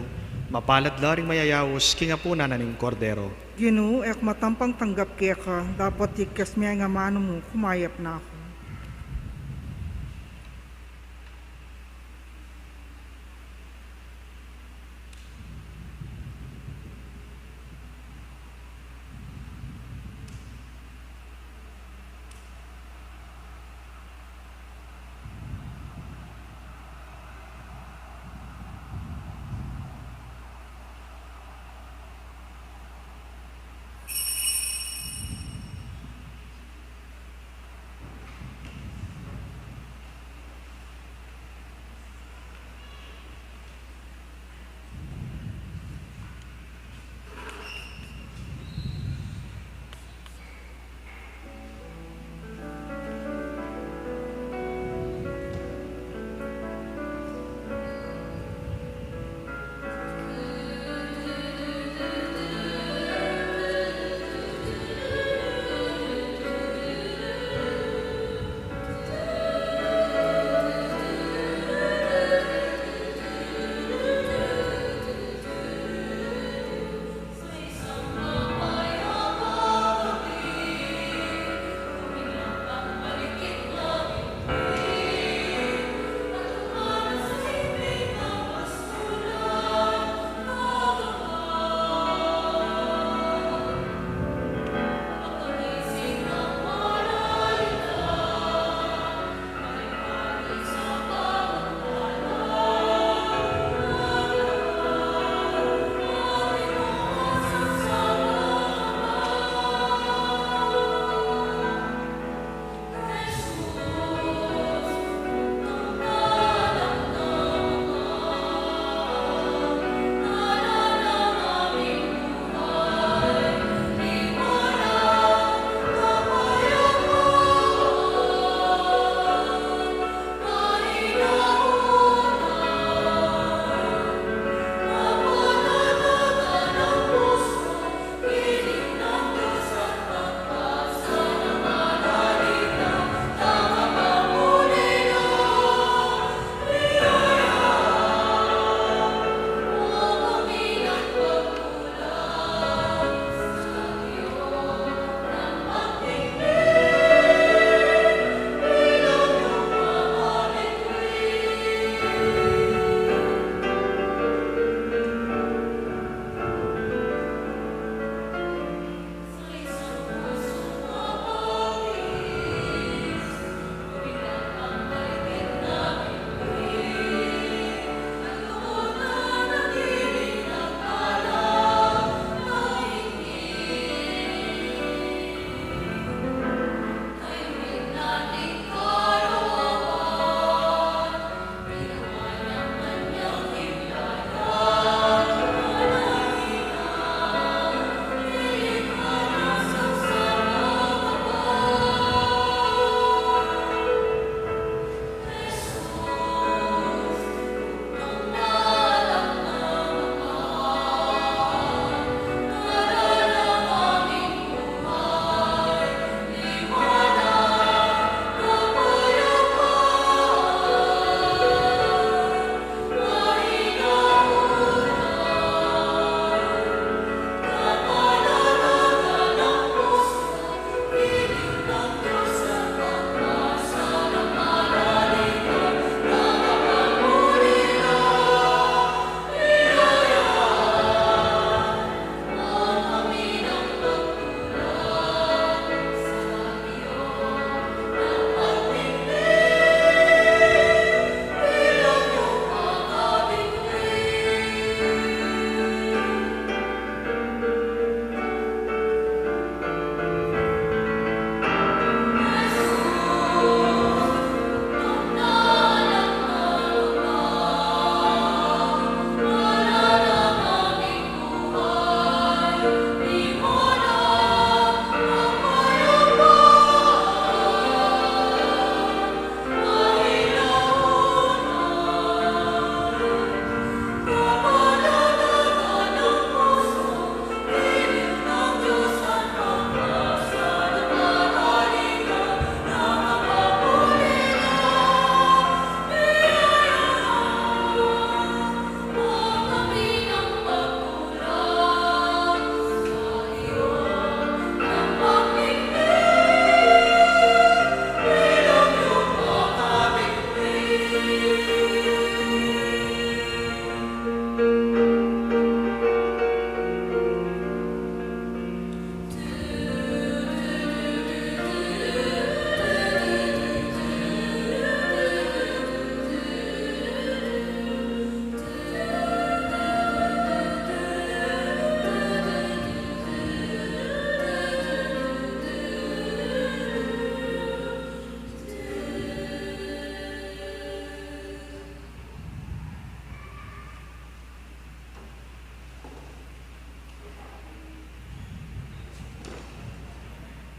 [SPEAKER 3] mapalad laring mayayawos king apuna na ning kordero.
[SPEAKER 4] Ginoo, ek matampang tanggap kaya ka, dapat ikas miya nga mano mo, kumayap na ako.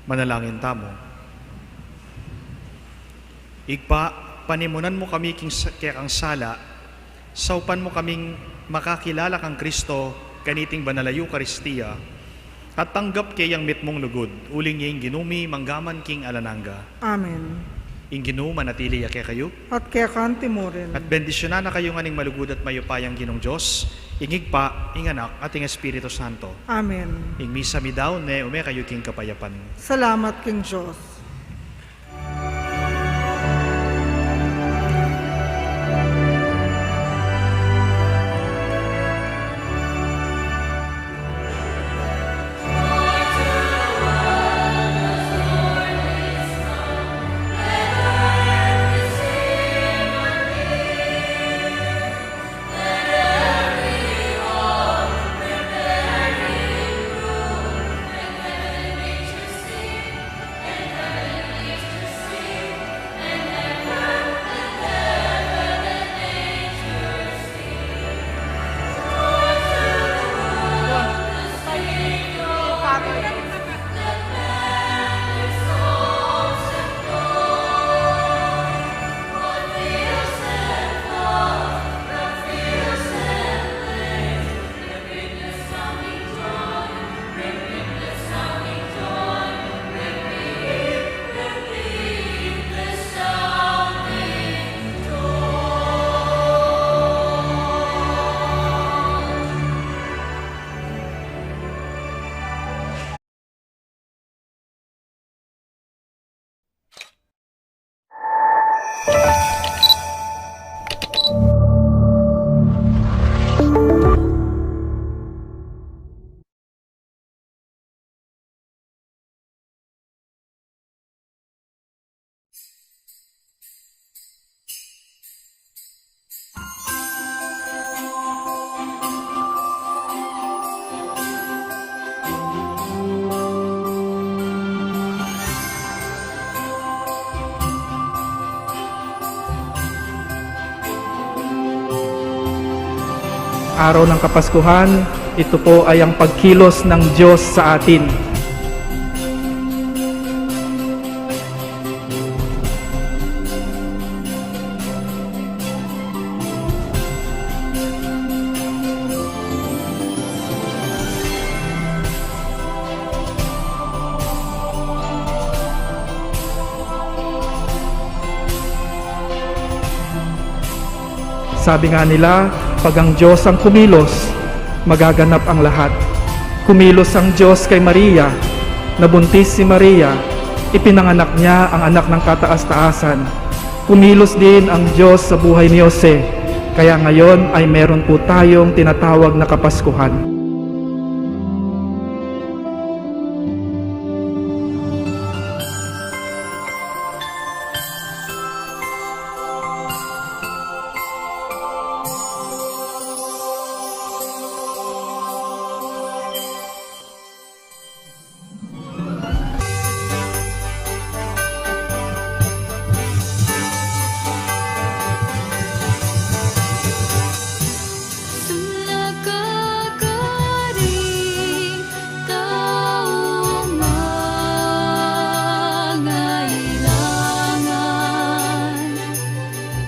[SPEAKER 3] Manalangin tamo. Igpa, panimunan mo kami kaya kang sala, saupan mo kaming makakilala kang Kristo, kaniting banalayo Eucharistia, at tanggap kayang mitmong lugod, uling yung ginumi manggaman king alananga.
[SPEAKER 4] Amen.
[SPEAKER 3] Ing ginu manatili ya kaya kayo,
[SPEAKER 4] At kaya kanti mo rin.
[SPEAKER 3] at bendisyonan na kayo nganing malugod at mayupayang ginong Diyos, ingigpa, inganak, at ing Espiritu Santo.
[SPEAKER 4] Amen.
[SPEAKER 3] Ing misa mi daw, ne ume kayo king kapayapan.
[SPEAKER 4] Salamat King Diyos.
[SPEAKER 7] Araw ng Kapaskuhan, ito po ay ang pagkilos ng Diyos sa atin. Sabi nga nila, pag ang Diyos ang kumilos, magaganap ang lahat. Kumilos ang Diyos kay Maria, nabuntis si Maria, ipinanganak niya ang anak ng kataas-taasan. Kumilos din ang Diyos sa buhay ni Jose, kaya ngayon ay meron po tayong tinatawag na Kapaskuhan.
[SPEAKER 1] Sulagagaring taong mangailangan,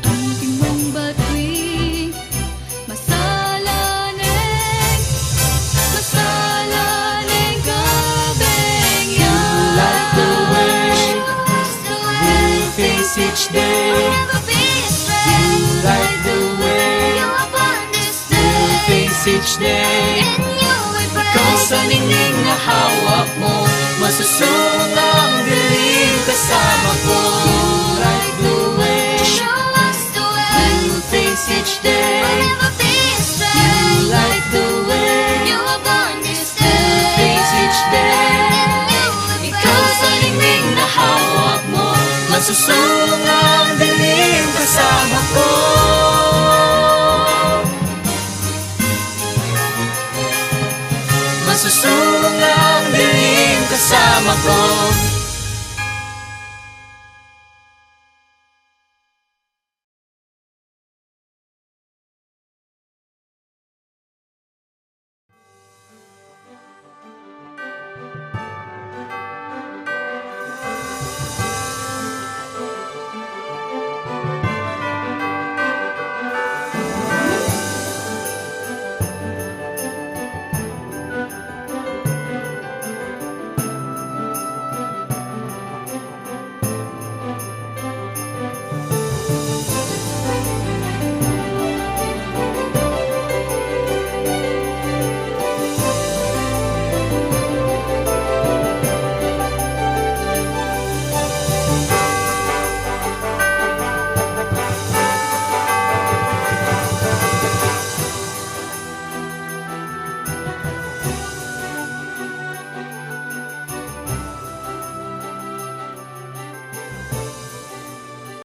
[SPEAKER 1] ang timong batuin masalaneng gabing yan.
[SPEAKER 2] Light the way,
[SPEAKER 1] We'll
[SPEAKER 2] face each day.
[SPEAKER 1] never be astray.
[SPEAKER 2] Light the way,
[SPEAKER 1] You upon this day,
[SPEAKER 2] face each day.
[SPEAKER 1] in you we pray.
[SPEAKER 2] Ikaw sa ningning na hawak mo, masusong ang dilim kasama ko. Light the way,
[SPEAKER 1] Show us the way.
[SPEAKER 2] face each day.
[SPEAKER 1] We'll never be astray.
[SPEAKER 2] Light the way,
[SPEAKER 1] You are born this day.
[SPEAKER 2] face each day.
[SPEAKER 1] In you we
[SPEAKER 2] Ikaw sa ningning na hawak mo, masusong ang dilim kasama ko. Masusong ang dilim kasama ko.